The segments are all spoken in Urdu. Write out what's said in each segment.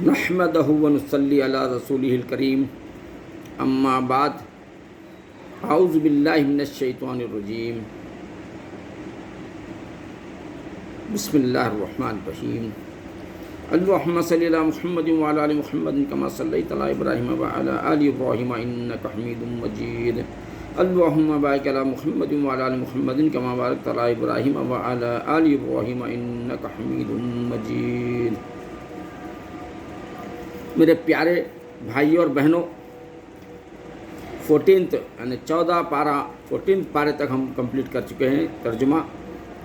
نحمدہ ونصلی علی رسولہ الکریم اما بعد اعوذ باللہ من الشیطان الرجیم بسم اللہ الرحمن الرحیم اللہم صلی علی محمد وعلی آل محمد کما صلیت علی ابراہیم وعلی آل ابراہیم انک حمید مجید اللہم بارک علی محمد وعلی آل محمد کما بارکت علی ابراہیم وعلی آل ابراہیم انک حمید مجید۔ میرے پیارے بھائیوں اور بہنوں، 14 یعنی 14 پارے تک ہم کمپلیٹ کر چکے ہیں ترجمہ۔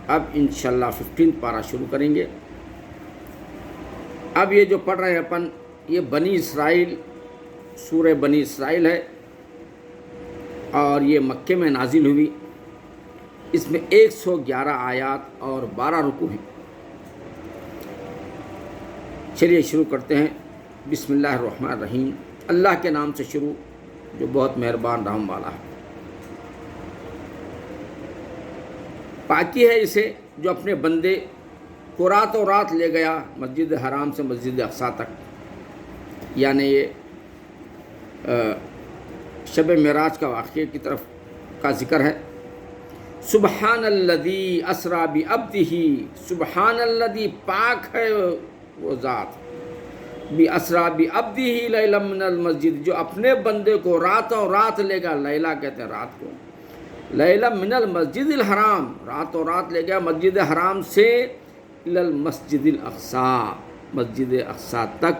اب انشاءاللہ 15 پارہ شروع کریں گے۔ اب یہ جو پڑھ رہے ہیں اپن، یہ بنی اسرائیل، سورہ بنی اسرائیل ہے اور یہ مکے میں نازل ہوئی۔ اس میں 111 آیات اور 12 رکوع ہیں۔ چلیے شروع کرتے ہیں۔ بسم اللہ الرحمن الرحیم، اللہ کے نام سے شروع جو بہت مہربان رحم والا ہے۔ پاکی ہے اسے جو اپنے بندے کو راتوں رات لے گیا مسجد حرام سے مسجد اقصیٰ تک، یعنی یہ شب معراج کا واقعے کی طرف کا ذکر ہے۔ سبحان الذی اسریٰ بعبدہ، سبحان الذی، پاک ہے وہ ذات، اسریٰ بعبدہ لیلا من المسجد، جو اپنے بندے کو راتوں رات لے گا، لیلا کہتے ہیں رات کو، لیلا من المسجد الحرام، راتوں رات لے گیا مسجد حرام سے الی المسجد الاقصیٰ، مسجد اقصیٰ تک۔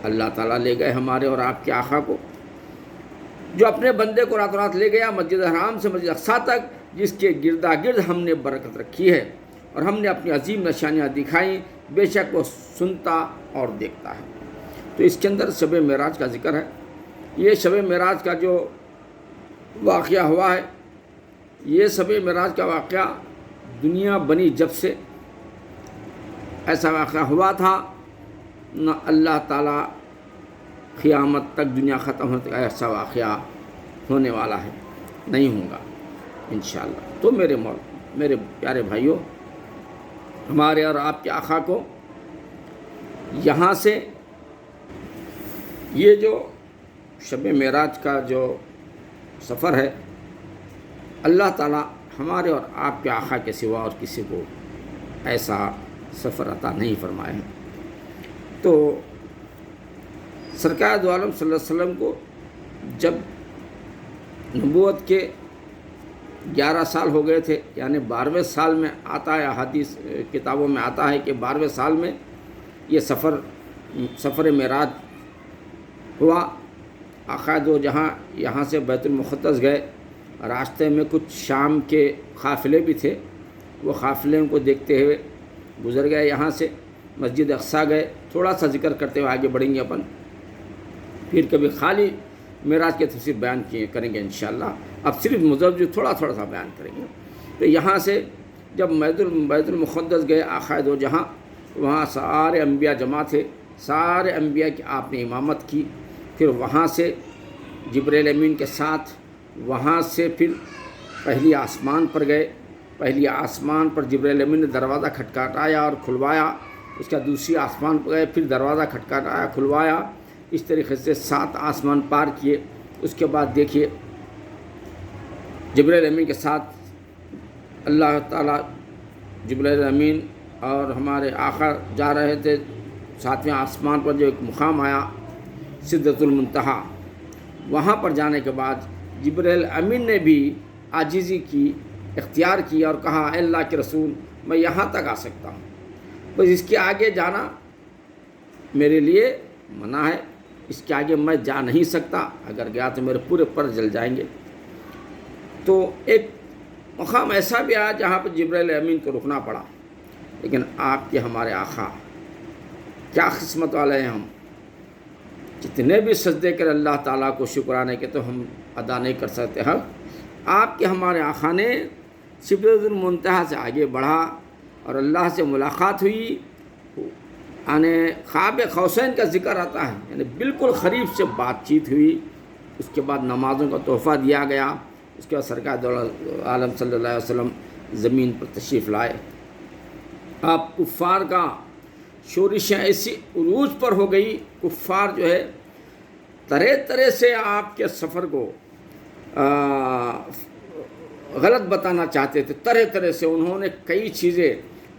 اللہ تعالیٰ لے گئے ہمارے اور آپ کے آقا کو، جو اپنے بندے کو راتوں رات لے گیا مسجد حرام سے مسجد اقصیٰ تک، جس کے گردا گرد ہم نے برکت رکھی ہے اور ہم نے اپنی عظیم نشانیاں دکھائیں، بے شک وہ سنتا اور دیکھتا ہے۔ تو اس کے اندر شب معراج کا ذکر ہے۔ یہ شب معراج کا جو واقعہ ہوا ہے، یہ شب معراج کا واقعہ دنیا بنی جب سے ایسا واقعہ ہوا تھا، نہ اللہ تعالیٰ قیامت تک، دنیا ختم ہونے تک ایسا واقعہ ہونے والا ہے، نہیں ہوگا انشاءاللہ۔ تو میرے پیارے بھائیوں، ہمارے اور آپ کے آقا کو یہاں سے یہ جو شب معراج کا جو سفر ہے، اللہ تعالیٰ ہمارے اور آپ کے آقا کے سوا اور کسی کو ایسا سفر عطا نہیں فرمائے ہیں۔ تو سرکار دو عالم صلی اللہ علیہ وسلم کو جب نبوت کے 11 سال ہو گئے تھے، یعنی 12ویں سال میں آتا ہے، حدیث کتابوں میں آتا ہے کہ 12ویں سال میں یہ سفر معراج ہوا۔ آقا دو جہاں یہاں سے بیت المقدس گئے، راستے میں کچھ شام کے قافلے بھی تھے، وہ قافلے کو دیکھتے ہوئے گزر گئے، یہاں سے مسجد اقصیٰ گئے۔ تھوڑا سا ذکر کرتے ہوئے آگے بڑھیں گے اپن، پھر کبھی خالی معراج کے تفسیر بیان کریں گے انشاءاللہ۔ اب صرف مزید تھوڑا سا بیان کریں گے۔ تو یہاں سے جب بیت المقدس گئے آقا دو جہاں، وہاں سارے انبیاء جمع تھے، سارے انبیاء کی آپ نے امامت کی۔ پھر وہاں سے جبرائیل امین کے ساتھ وہاں سے پھر پہلی آسمان پر گئے۔ پہلی آسمان پر جبرائیل امین نے دروازہ کھٹکھٹایا اور کھلوایا۔ اس کا دوسری آسمان پر گئے، پھر دروازہ کھٹکھٹایا، کھلوایا۔ اس طریقے سے 7 آسمان پار کیے۔ اس کے بعد دیکھیے جبرائیل امین کے ساتھ اللہ تعالیٰ، جبرائیل امین اور ہمارے آقا جا رہے تھے 7ویں آسمان پر، جو ایک مقام آیا سدرۃ المنتہا۔ وہاں پر جانے کے بعد جبرائیل امین نے بھی عاجزی کی، اختیار کیا اور کہا، اے اللہ کے رسول، میں یہاں تک آ سکتا ہوں، بس اس کے آگے جانا میرے لیے منع ہے، اس کے آگے میں جا نہیں سکتا، اگر گیا تو میرے پورے پر جل جائیں گے۔ تو ایک مقام ایسا بھی آیا جہاں پر جبرائیل امین کو رکنا پڑا، لیکن آپ کے ہمارے آقا کیا قسمت والے ہیں ہم، جتنے بھی سجدے کر اللہ تعالیٰ کو شکرانے کے تو ہم ادا نہیں کر سکتے ہیں۔ آپ کے ہمارے آقا نے سدرۃ المنتہا سے آگے بڑھا اور اللہ سے ملاقات ہوئی، یعنی خواب قوسین کا ذکر آتا ہے، یعنی بالکل قریب سے بات چیت ہوئی۔ اس کے بعد نمازوں کا تحفہ دیا گیا۔ اس کے بعد سرکار دو عالم صلی اللہ علیہ وسلم زمین پر تشریف لائے۔ آپ کفار کا شورشیں ایسی عروج پر ہو گئی، کفار جو ہے طرح طرح سے آپ کے سفر کو غلط بتانا چاہتے تھے، طرح طرح سے انہوں نے کئی چیزیں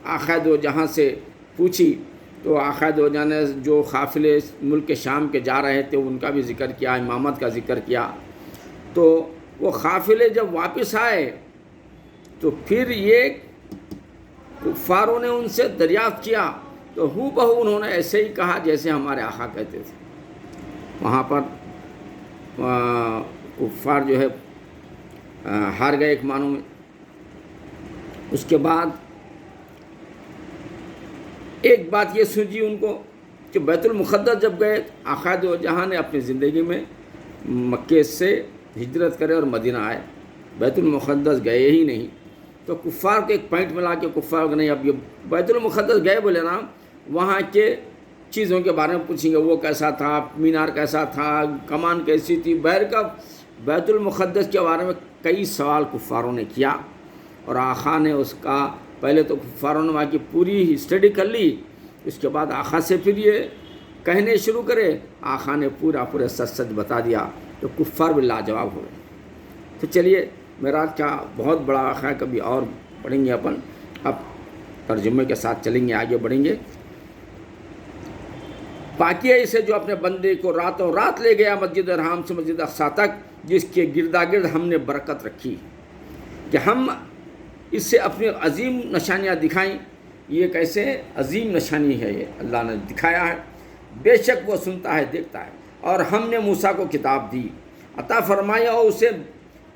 آقا دو جہاں سے پوچھی، تو آقا دو جہاں نے جو قافلے ملک شام کے جا رہے تھے ان کا بھی ذکر کیا، امامت کا ذکر کیا، تو وہ قافلے جب واپس آئے تو پھر یہ کفاروں نے ان سے دریافت کیا تو ہو بہو انہوں نے ایسے ہی کہا جیسے ہمارے آقا کہتے تھے۔ وہاں پر کفار جو ہے ہار گئے ایک معنوں میں۔ اس کے بعد ایک بات یہ سوچی ان کو کہ بیت المقدس جب گئے، آقا دو جہاں نے اپنی زندگی میں مکے سے ہجرت کرے اور مدینہ آئے، بیت المقدس گئے ہی نہیں، تو کفار کو ایک پوائنٹ ملا کہ کفار کو نہیں، اب یہ بیت المقدس گئے بولے نا، وہاں کے چیزوں کے بارے میں پوچھیں گے، وہ کیسا تھا، مینار کیسا تھا، کمان کیسی تھی، بہر کا بیت المقدس کے بارے میں کئی سوال کفاروں نے کیا، اور آقا نے اس کا پہلے تو کفاروں نے وہاں کی پوری اسٹڈی کر لی، اس کے بعد آقا سے پھر یہ کہنے شروع کرے، آقا نے پورا سچ سچ بتا دیا، تو کفار بھی لاجواب ہوئے۔ تو چلیے معراج کا بہت بڑا واقعہ کبھی اور پڑھیں گے اپن، اب ترجمے کے ساتھ چلیں گے، آگے بڑھیں گے۔ پاکی ہے اسے جو اپنے بندے کو راتوں رات لے گیا مسجد حرام سے مسجد اقصیٰ تک، جس کے گردا گرد ہم نے برکت رکھی کہ ہم اس سے اپنی عظیم نشانیاں دکھائیں۔ یہ کیسے عظیم نشانی ہے، یہ اللہ نے دکھایا ہے، بے شک وہ سنتا ہے دیکھتا ہے۔ اور ہم نے موسیٰ کو کتاب دی، عطا فرمایا، اور اسے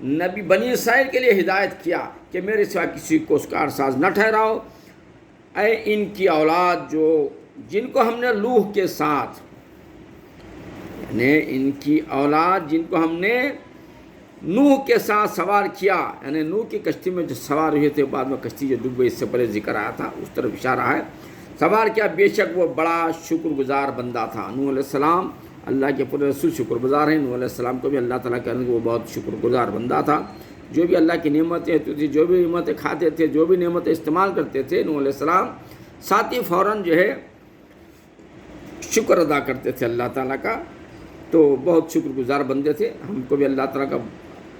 نبی بنی اسرائیل کے لیے ہدایت کیا کہ میرے سوا کسی کو اس کارساز نہ ٹھہراؤ۔ اے ان کی اولاد جو جن کو ہم نے لوح کے ساتھ، یعنی ان کی اولاد جن کو ہم نے نوح کے ساتھ سوار کیا، یعنی نوح کی کشتی میں جو سوار ہوئے تھے، بعد میں کشتی جو ڈوب گئی، اس سے پہلے ذکر آیا تھا، اس طرف اشارہ ہے، سوار کیا، بے شک وہ بڑا شکر گزار بندہ تھا۔ نوح علیہ السلام اللہ کے پورے رسول شکر گزار ہیں، نوح علیہ السلام کو بھی اللہ تعالیٰ کہہ رہے ہیں کہ وہ بہت شکر گزار بندہ تھا، جو بھی اللہ کی نعمتیں ہوتی تھی، جو بھی نعمتیں کھاتے تھے، جو بھی نعمتیں استعمال کرتے تھے، نوح علیہ السلام ساتھ ہی فوراً جو ہے شکر ادا کرتے تھے اللہ تعالیٰ کا، تو بہت شکر گزار بندے تھے۔ ہم کو بھی اللہ تعالیٰ کا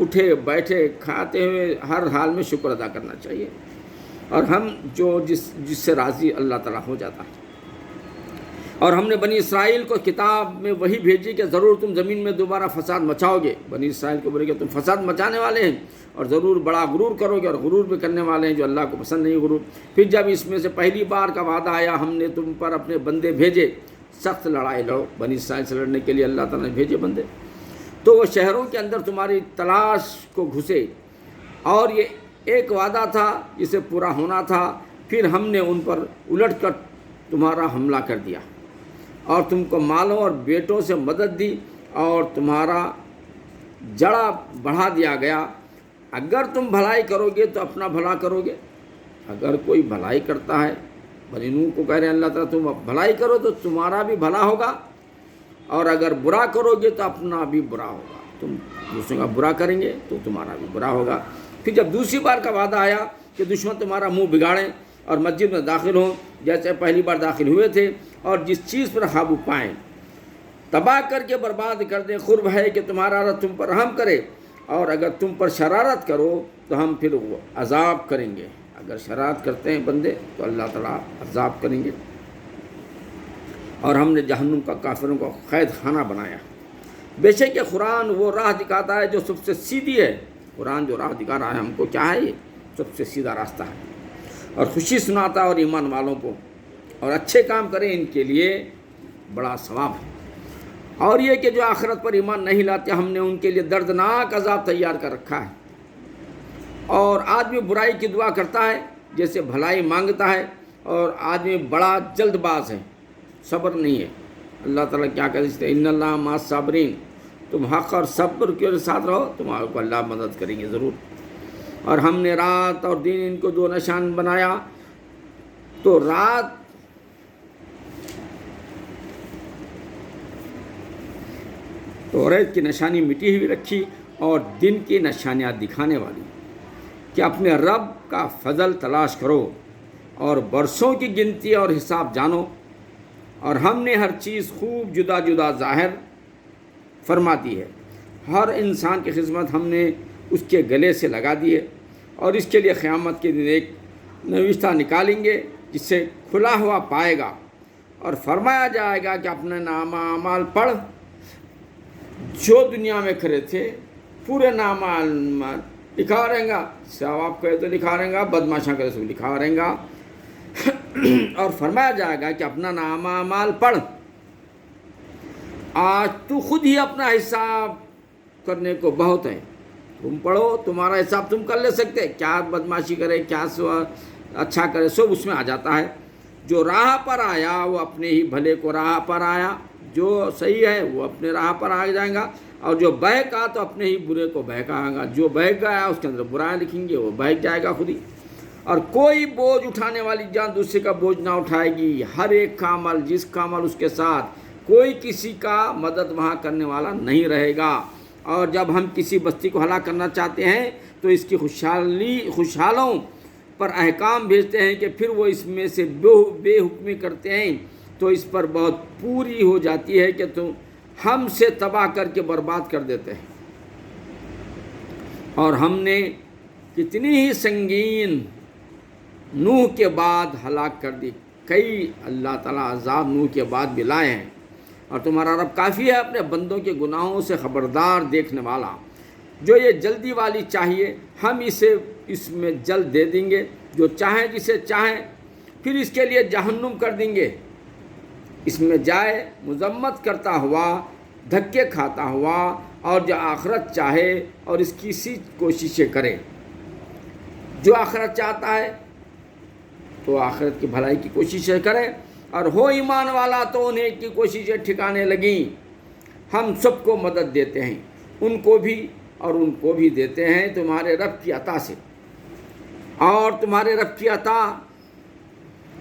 اٹھے بیٹھے کھاتے ہوئے ہر حال میں شکر ادا کرنا چاہیے، اور ہم جس سے راضی اللہ تعالیٰ ہو جاتا ہے۔ اور ہم نے بنی اسرائیل کو کتاب میں وہی بھیجی کہ ضرور تم زمین میں دوبارہ فساد مچاؤ گے۔ بنی اسرائیل کو بولے کہ تم فساد مچانے والے ہیں اور ضرور بڑا غرور کرو گے، اور غرور بھی کرنے والے ہیں جو اللہ کو پسند نہیں غرور۔ پھر جب اس میں سے پہلی بار کا وعدہ آیا، ہم نے تم پر اپنے بندے بھیجے، سخت لڑائی لڑو، بنی اسرائیل سے لڑنے کے لیے اللہ تعالیٰ نے بھیجے بندے، تو وہ شہروں کے اندر تمہاری تلاش کو گھسے، اور یہ ایک وعدہ تھا جسے پورا ہونا تھا، پھر ہم نے ان پر الٹ کر تمہارا حملہ کر دیا، اور تم کو مالوں اور بیٹوں سے مدد دی، اور تمہارا جڑا بڑھا دیا گیا۔ اگر تم بھلائی کرو گے تو اپنا بھلا کرو گے، اگر کوئی بھلائی کرتا ہے، بنی نوح کو کہہ رہے ہیں اللہ تعالیٰ تم بھلائی کرو تو تمہارا بھی بھلا ہوگا، اور اگر برا کرو گے تو اپنا بھی برا ہوگا، تم دوسروں کا برا کریں گے تو تمہارا بھی برا ہوگا۔ پھر جب دوسری بار کا وعدہ آیا کہ دشمن تمہارا منہ بگاڑیں اور مسجد میں داخل ہوں جیسے پہلی بار داخل ہوئے تھے، اور جس چیز پر قابو پائیں تباہ کر کے برباد کر دیں، قرب ہے کہ تمہارا رب تم پر رحم کرے، اور اگر تم پر شرارت کرو تو ہم پھر وہ عذاب کریں گے۔ اگر شرارت کرتے ہیں بندے تو اللہ تعالیٰ عذاب کریں گے۔ اور ہم نے جہنم کا کافروں کو قید خانہ بنایا۔ بے شک یہ قرآن وہ راہ دکھاتا ہے جو سب سے سیدھی ہے، قرآن جو راہ دکھا رہا ہے ہم کو کیا ہے، یہ سب سے سیدھا راستہ ہے، اور خوشی سناتا اور ایمان والوں کو، اور اچھے کام کریں ان کے لیے بڑا ثواب ہے۔ اور یہ کہ جو آخرت پر ایمان نہیں لاتے، ہم نے ان کے لیے دردناک عذاب تیار کر رکھا ہے۔ اور آدمی برائی کی دعا کرتا ہے جیسے بھلائی مانگتا ہے، اور آدمی بڑا جلد باز ہے، صبر نہیں ہے۔ اللہ تعالیٰ کیا کہتے ہیں، ان اللہ مع الصابرین، تم حق اور صبر کے ساتھ رہو، تمہارے کو اللہ مدد کریں گے ضرور۔ اور ہم نے رات اور دن ان کو دو نشان بنایا، تو رات توریت کی نشانی مٹی ہوئی رکھی، اور دن کی نشانیاں دکھانے والی، کہ اپنے رب کا فضل تلاش کرو اور برسوں کی گنتی اور حساب جانو، اور ہم نے ہر چیز خوب جدا جدا ظاہر فرما دی ہے. ہر انسان کی خدمت ہم نے اس کے گلے سے لگا دی ہے اور اس کے لیے قیامت کے دن ایک نوشتہ نکالیں گے جس سے کھلا ہوا پائے گا اور فرمایا جائے گا کہ اپنے نامہ اعمال پڑھ. جو دنیا میں کرے تھے پورے نامہ اعمال لکھا رہیں گا. ثواب کرے تو لکھا رہیں گا, بدماشاں کرے تو لکھا رہیں گا. اور فرمایا جائے گا کہ اپنا نامہ اعمال پڑھ. آج تو خود ہی اپنا حساب کرنے کو بہت ہے. تم پڑھو, تمہارا حساب تم کر لے سکتے. کیا بدماشی کرے, کیا اچھا کرے, سب اس میں آ جاتا ہے. جو راہ پر آیا وہ اپنے ہی بھلے کو راہ پر آیا. جو صحیح ہے وہ اپنے راہ پر آ جائیں گا, اور جو بہکا تو اپنے ہی برے کو بہکائے گا. جو بہک گیا اس کے اندر برائیں لکھیں گے, وہ بہک جائے گا خود ہی. اور کوئی بوجھ اٹھانے والی جان دوسرے کا بوجھ نہ اٹھائے گی. ہر ایک کا عمل جس کا عمل اس کے ساتھ, کوئی کسی کا مدد وہاں کرنے والا نہیں رہے گا. اور جب ہم کسی بستی کو ہلاک کرنا چاہتے ہیں تو اس کی خوشحالوں پر احکام بھیجتے ہیں کہ پھر وہ اس میں سے بے حکمی کرتے ہیں تو اس پر بہت پوری ہو جاتی ہے کہ تم ہم سے تباہ کر کے برباد کر دیتے ہیں. اور ہم نے کتنی ہی سنگین نوح کے بعد ہلاک کر دی. کئی اللہ تعالیٰ عذاب نوح کے بعد بھی لائے ہیں. اور تمہارا رب کافی ہے اپنے بندوں کے گناہوں سے خبردار, دیکھنے والا. جو یہ جلدی والی چاہیے ہم اسے اس میں جلد دے دیں گے. جو چاہیں جسے چاہیں پھر اس کے لیے جہنم کر دیں گے. اس میں جائے مذمت کرتا ہوا, دھکے کھاتا ہوا. اور جو آخرت چاہے اور اس کی سی کوششیں کرے. جو آخرت چاہتا ہے تو آخرت کی بھلائی کی کوششیں کرے, اور ہو ایمان والا تو انہیں کی کوششیں ٹھکانے لگیں. ہم سب کو مدد دیتے ہیں, ان کو بھی اور ان کو بھی دیتے ہیں تمہارے رب کی عطا سے. اور تمہارے رب کی عطا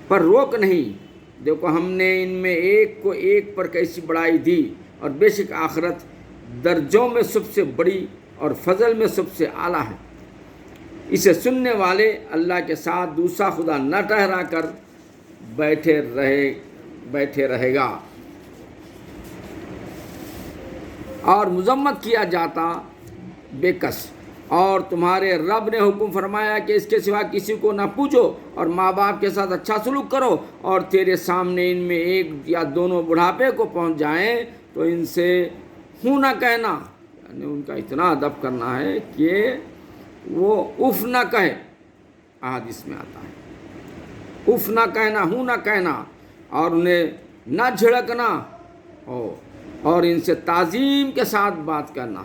پر روک نہیں. دیکھو ہم نے ان میں ایک کو ایک پر کیسی بڑائی دی, اور بے شک آخرت درجوں میں سب سے بڑی اور فضل میں سب سے اعلیٰ ہے. اسے سننے والے اللہ کے ساتھ دوسرا خدا نہ ٹھہرا کر بیٹھے رہے گا. اور مذمت کیا جاتا بے کس. اور تمہارے رب نے حکم فرمایا کہ اس کے سوا کسی کو نہ پوچھو, اور ماں باپ کے ساتھ اچھا سلوک کرو. اور تیرے سامنے ان میں ایک یا دونوں بڑھاپے کو پہنچ جائیں تو ان سے ہوں نہ کہنا, یعنی ان کا اتنا ادب کرنا ہے کہ وہ اف نہ کہے. احادیث میں آتا ہے اف نہ کہنا, ہوں نہ کہنا. اور انہیں نہ جھڑکنا, اور ان سے تعظیم کے ساتھ بات کرنا.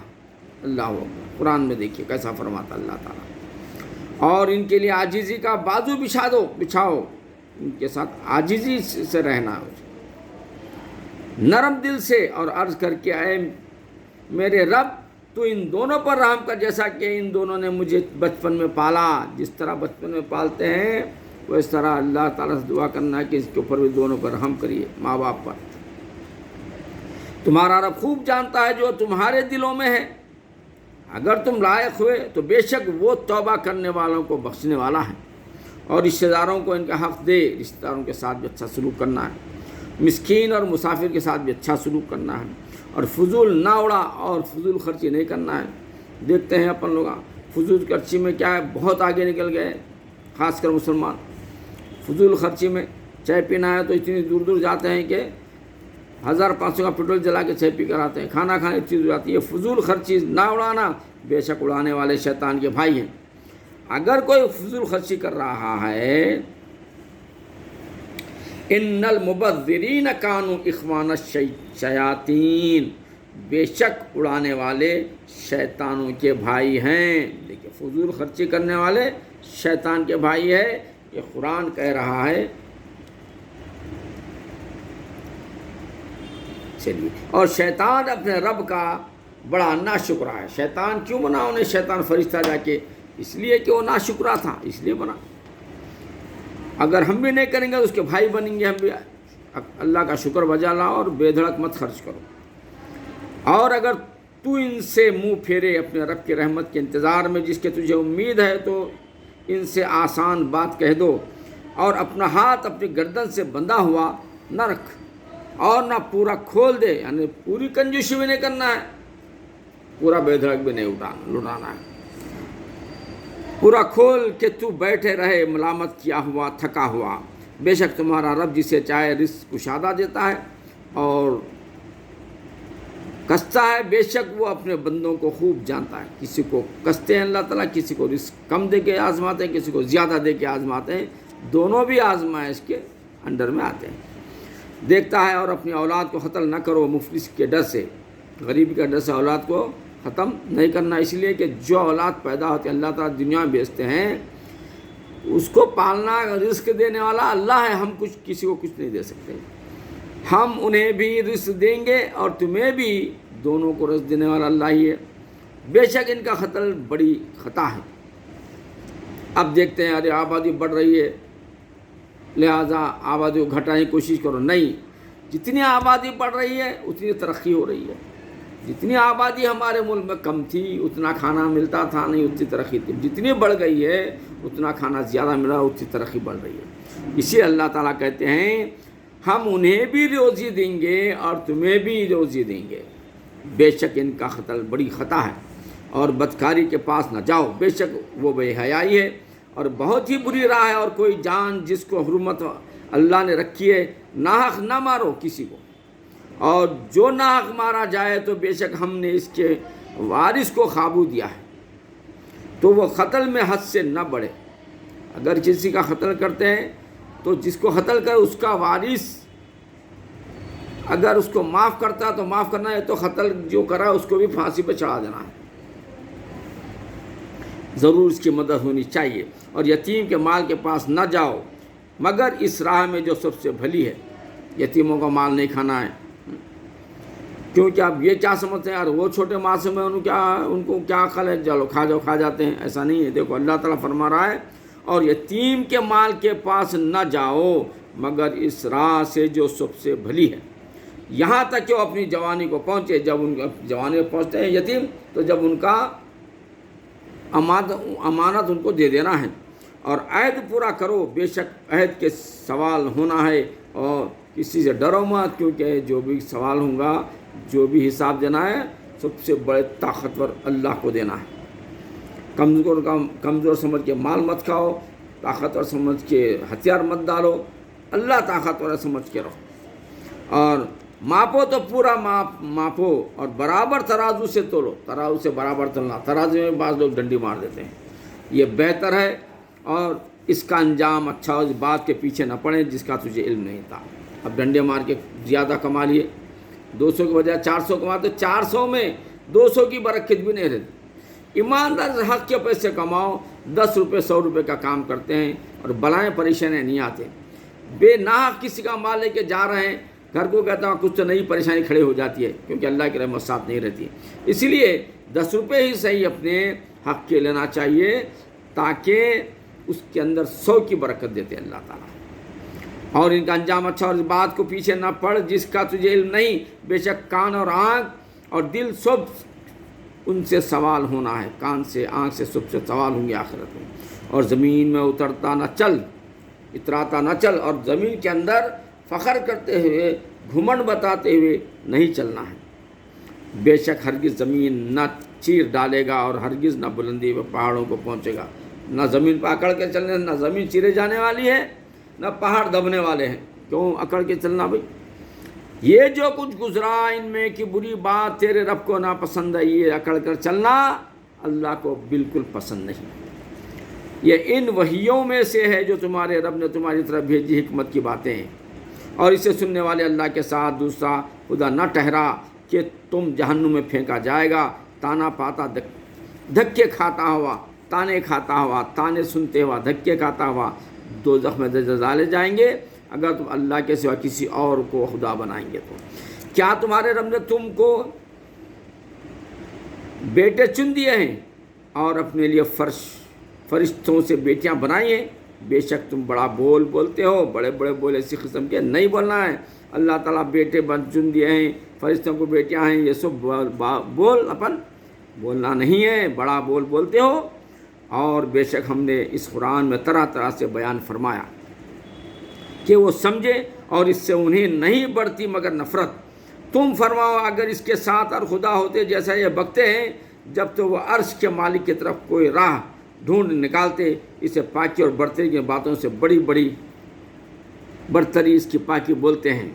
اللہ اکبر. قرآن میں دیکھیے کیسا فرماتا اللہ تعالیٰ. اور ان کے لیے عاجزی کا بازو بچھاؤ. ان کے ساتھ عاجزی سے رہنا, نرم دل سے, اور عرض کر کے اے میرے رب تو ان دونوں پر رحم کر, جیسا کہ ان دونوں نے مجھے بچپن میں پالا. جس طرح بچپن میں پالتے ہیں وہ اس طرح اللہ تعالیٰ سے دعا کرنا ہے کہ اس کے اوپر بھی دونوں پر رحم کریے, ماں باپ پر. تمہارا رب خوب جانتا ہے جو تمہارے دلوں میں ہے. اگر تم لائق ہوئے تو بے شک وہ توبہ کرنے والوں کو بخشنے والا ہے. اور رشتہ داروں کو ان کا حق دے. رشتہ داروں کے ساتھ بھی اچھا سلوک کرنا ہے. مسکین اور مسافر کے ساتھ بھی اچھا سلوک کرنا ہے. اور فضول نہ اڑا اور فضول خرچی نہیں کرنا ہے. دیکھتے ہیں اپن لوگ فضول خرچی میں کیا ہے, بہت آگے نکل گئے, خاص کر مسلمان. فضول خرچی میں چائے پینا ہے تو اتنی دور دور جاتے ہیں کہ 1500 کا پیٹرول جلا کے چائے پی کر آتے ہیں. کھانا کھانے کی چیز ہو جاتی ہے. فضول خرچی نہ اڑانا. بے شک اڑانے والے شیطان کے بھائی ہیں. اگر کوئی فضول خرچی کر رہا ہے, ان المبذرین کانوا اخوان الشیاطین, بے شک اڑانے والے شیطانوں کے بھائی ہیں. دیکھیں فضول خرچی کرنے والے شیطان کے بھائی ہے, یہ قرآن کہہ رہا ہے. چلیے, اور شیطان اپنے رب کا بڑا ناشکرا ہے. شیطان کیوں بنا انہیں شیطان فرشتہ جا کے؟ اس لیے کہ وہ ناشکرا تھا, اس لیے بنا. اگر ہم بھی نہیں کریں گے تو اس کے بھائی بنیں گے ہم بھی. اللہ کا شکر بجا لاؤ اور بے دھڑک مت خرچ کرو. اور اگر تو ان سے منہ پھیرے اپنے رب کی رحمت کے انتظار میں جس کے تجھے امید ہے تو ان سے آسان بات کہہ دو, اور اپنا ہاتھ اپنی گردن سے بندھا ہوا نہ رکھ. اور نہ پورا کھول دے، یعنی پوری کنجوسی بھی نہیں کرنا ہے، پورا بے دھڑک بھی نہیں لٹانا ہے، پورا کھول کے تو بیٹھے رہے ملامت کیا ہوا تھکا ہوا۔ بے شک تمہارا رب جسے چاہے رزق کشادہ دیتا ہے اور کستا ہے، بے شک وہ اپنے بندوں کو خوب جانتا ہے۔ کسی کو کستے ہیں اللہ تعالیٰ، کسی کو رزق کم دے کے آزماتے ہیں، کسی کو زیادہ دے کے آزماتے ہیں، دونوں بھی آزمائش کے انڈر میں آتے ہیں۔ دیکھتا ہے اور اپنی اولاد کو قتل نہ کرو مفلس کے ڈر سے، غریب کے ڈر سے اولاد کو ختم نہیں کرنا، اس لیے کہ جو اولاد پیدا ہوتی ہے اللہ تعالیٰ دنیا میں بھیجتے ہیں، اس کو پالنا رزق دینے والا اللہ ہے، ہم کسی کو کچھ نہیں دے سکتے۔ ہم انہیں بھی رزق دیں گے اور تمہیں بھی، دونوں کو رزق دینے والا اللہ ہی ہے۔ بے شک ان کا قتل بڑی خطا ہے۔ اب دیکھتے ہیں ارے آبادی بڑھ رہی ہے لہٰذا آبادی کو گھٹانے کی کوشش کرو، نہیں، جتنی آبادی بڑھ رہی ہے اتنی ترقی ہو رہی ہے۔ جتنی آبادی ہمارے ملک میں کم تھی اتنا کھانا ملتا تھا نہیں، اتنی ترقی تھی، جتنی بڑھ گئی ہے اتنا کھانا زیادہ مل رہا ہے، اتنی ترقی بڑھ رہی ہے۔ اسی اللہ تعالیٰ کہتے ہیں ہم انہیں بھی روزی دیں گے اور تمہیں بھی روزی دیں گے، بے شک ان کا قتل بڑی خطا ہے، اور بدکاری کے پاس نہ جاؤ، بے شک وہ بے حیائی ہے اور بہت ہی بری راہ ہے۔ اور کوئی جان جس کو حرمت اللہ نے رکھی ہے ناحق نہ مارو کسی کو، اور جو ناحق مارا جائے تو بے شک ہم نے اس کے وارث کو قابو دیا ہے، تو وہ قتل میں حد سے نہ بڑھے۔ اگر کسی کا قتل کرتے ہیں تو جس کو قتل کر اس کا وارث اگر اس کو معاف کرتا تو معاف کرنا ہے، تو قتل جو کرا اس کو بھی پھانسی پہ چڑھا دینا ہے، ضرور اس کی مدد ہونی چاہیے۔ اور یتیم کے مال کے پاس نہ جاؤ مگر اس راہ میں جو سب سے بھلی ہے، یتیموں کا مال نہیں کھانا ہے، کیونکہ آپ یہ کیا سمجھتے ہیں یار وہ چھوٹے معصوم ہیں، ان کو کیا عقل ہے، چلو کھا جاؤ، کھا جاتے ہیں، ایسا نہیں ہے۔ دیکھو اللہ تعالیٰ فرما رہا ہے اور یتیم کے مال کے پاس نہ جاؤ مگر اس راہ سے جو سب سے بھلی ہے، یہاں تک کہ وہ اپنی جوانی کو پہنچے۔ جب ان جوانی میں پہنچتے ہیں یتیم تو جب ان کا امانت ان کو دے دینا ہے، اور عہد پورا کرو، بے شک عہد کے سوال ہونا ہے، اور کسی سے ڈرو مت، کیونکہ جو بھی سوال ہوگا، جو بھی حساب دینا ہے سب سے بڑے طاقتور اللہ کو دینا ہے۔ کمزور سمجھ کے مال مت کھاؤ، طاقتور سمجھ کے ہتھیار مت ڈالو، اللہ طاقتور سمجھ کے رہو، اور ماپو تو پورا ماپو، اور برابر ترازو سے تولو، ترازو سے برابر تولنا، ترازو میں بعض لوگ ڈنڈی مار دیتے ہیں، یہ بہتر ہے، اور اس کا انجام اچھا ہو، اس بات کے پیچھے نہ پڑے جس کا تجھے علم نہیں تھا۔ اب ڈنڈے مار کے زیادہ کما لیے، 200 کے بجائے 400 کماتے، 400 میں 200 کی برکت بھی نہیں رہتی۔ ایماندار سے حق کے پیسے کماؤ، 10 روپے 100 روپے کا کام کرتے ہیں اور بلائیں پریشانیاں نہیں آتے۔ بے ناحق کسی کا مال لے کے جا رہے ہیں، گھر کو کہتا ہوں کچھ تو نئی پریشانی کھڑی ہو جاتی ہے، کیونکہ اللہ کی رحمت ساتھ نہیں رہتی ہے۔ اسی لیے 10 روپے ہی صحیح اپنے حق کے لینا چاہیے، تاکہ اس کے اندر 100 کی برکت دیتے اللہ تعالیٰ۔ اور ان کا انجام اچھا، اور اس بات کو پیچھے نہ پڑ جس کا تجھے علم نہیں، بے شک کان اور آنکھ اور دل سب ان سے سوال ہونا ہے، کان سے آنکھ سے سب سے سوال ہوں گے آخرت میں۔ اور زمین میں اترتا نہ چل، اتراتا نہ چل، اور زمین کے اندر فخر کرتے ہوئے، گھمنڈ بتاتے ہوئے نہیں چلنا ہے، بے شک ہرگز زمین نہ چیر ڈالے گا اور ہرگز نہ بلندی میں پہاڑوں کو پہنچے گا۔ نہ زمین پہ اکڑ کے چلنے، نہ زمین چیرے جانے والی ہے، نہ پہاڑ دبنے والے ہیں، کیوں اکڑ کے چلنا بھائی؟ یہ جو کچھ گزرا ان میں کی بری بات تیرے رب کو ناپسند ہے، یہ اکڑ کر چلنا اللہ کو بالکل پسند نہیں۔ یہ ان وحیوں میں سے ہے جو تمہارے رب نے تمہاری طرف بھیجی، حکمت کی باتیں ہیں، اور اسے سننے والے اللہ کے ساتھ دوسرا خدا نہ ٹھہرا کہ تم جہنم میں پھینکا جائے گا، تانا پاتا دھکے کھاتا ہوا، تانے کھاتا ہوا، تانے سنتے ہوا، دھکے کھاتا ہوا دوزخ میں ڈالے جائیں گے، اگر تم اللہ کے سوا کسی اور کو خدا بنائیں گے تو۔ کیا تمہارے رب نے تم کو بیٹے چن دیے ہیں اور اپنے لیے فرشتوں سے بیٹیاں بنائی ہیں؟ بے شک تم بڑا بول بولتے ہو، بڑے بڑے بول ایسی قسم کے نہیں بولنا ہے۔ اللہ تعالیٰ بیٹے چن دیے ہیں، فرشتوں کو بیٹیاں ہیں، یہ سب بول اپن بولنا نہیں ہے، بڑا بول بولتے ہو۔ اور بے شک ہم نے اس قرآن میں طرح طرح سے بیان فرمایا، کہ وہ سمجھے اور اس سے انہیں نہیں بڑھتی مگر نفرت۔ تم فرماؤ اگر اس کے ساتھ اور خدا ہوتے جیسا یہ بکتے ہیں، جب تو وہ عرش کے مالک کی طرف کوئی راہ ڈھونڈ نکالتے۔ اسے پاکی اور برتری کی باتوں سے بڑی بڑی برتری اس کی پاکی بولتے ہیں۔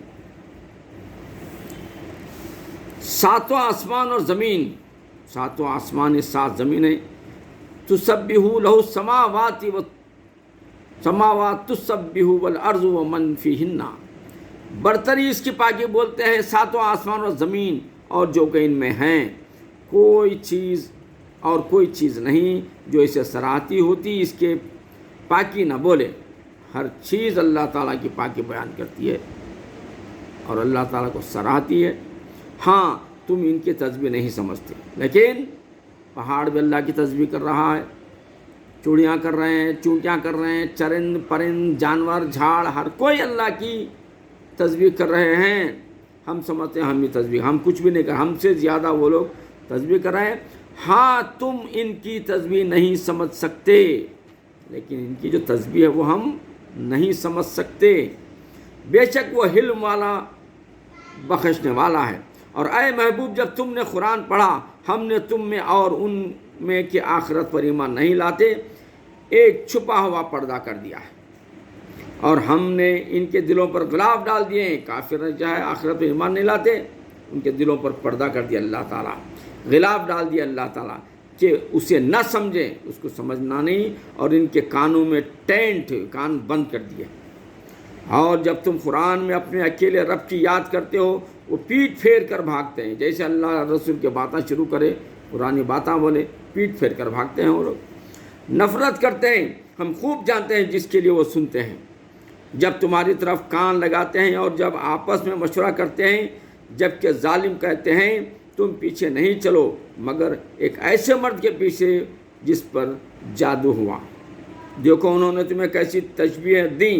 ساتواں آسمان اور زمین، ساتواں آسمان 7 زمینیں، تسبح لہ السماوات تسبح والارض ومن فیہن، برتری اس کی پاکی بولتے ہیں ساتواں آسمان اور زمین اور جو کہ ان میں ہیں، کوئی چیز نہیں جو اسے سراہتی ہوتی اس کے پاکی نہ بولے۔ ہر چیز اللہ تعالیٰ کی پاکی بیان کرتی ہے اور اللہ تعالیٰ کو سراہتی ہے۔ ہاں تم ان کی تسبیح نہیں سمجھتے، لیکن پہاڑ بھی اللہ کی تسبیح کر رہا ہے، چوڑیاں کر رہے ہیں، چونٹیاں کر رہے ہیں، چرند پرند جانور جھاڑ ہر کوئی اللہ کی تسبیح کر رہے ہیں۔ ہم سمجھتے ہیں ہم ہی تسبیح، ہم کچھ بھی نہیں کر، ہم سے زیادہ وہ لوگ تسبیح کر رہے ہیں۔ ہاں تم ان کی تسبیح نہیں سمجھ سکتے، لیکن ان کی جو تسبیح ہے وہ ہم نہیں سمجھ سکتے۔ بے شک وہ حلم والا بخشنے والا ہے۔ اور اے محبوب جب تم نے قرآن پڑھا، ہم نے تم میں اور ان میں کہ آخرت پر ایمان نہیں لاتے ایک چھپا ہوا پردہ کر دیا ہے، اور ہم نے ان کے دلوں پر غلاف ڈال دیے ہیں۔ کافر چاہے آخرت پر ایمان نہیں لاتے، ان کے دلوں پر پردہ کر دیا اللہ تعالیٰ، غلاف ڈال دیا اللہ تعالیٰ کہ اسے نہ سمجھیں، اس کو سمجھنا نہیں، اور ان کے کانوں میں ٹینٹ، کان بند کر دیے۔ اور جب تم قرآن میں اپنے اکیلے رب کی یاد کرتے ہو، وہ پیٹ پھیر کر بھاگتے ہیں۔ جیسے اللہ رسول کے باتیں شروع کرے، قرآنی باتیں بولے، پیٹ پھیر کر بھاگتے ہیں وہ لوگ، نفرت کرتے ہیں۔ ہم خوب جانتے ہیں جس کے لیے وہ سنتے ہیں، جب تمہاری طرف کان لگاتے ہیں اور جب آپس میں مشورہ کرتے ہیں، جبکہ ظالم کہتے ہیں تم پیچھے نہیں چلو مگر ایک ایسے مرد کے پیچھے جس پر جادو ہوا۔ دیکھو انہوں نے تمہیں کیسی تشبیہ دیں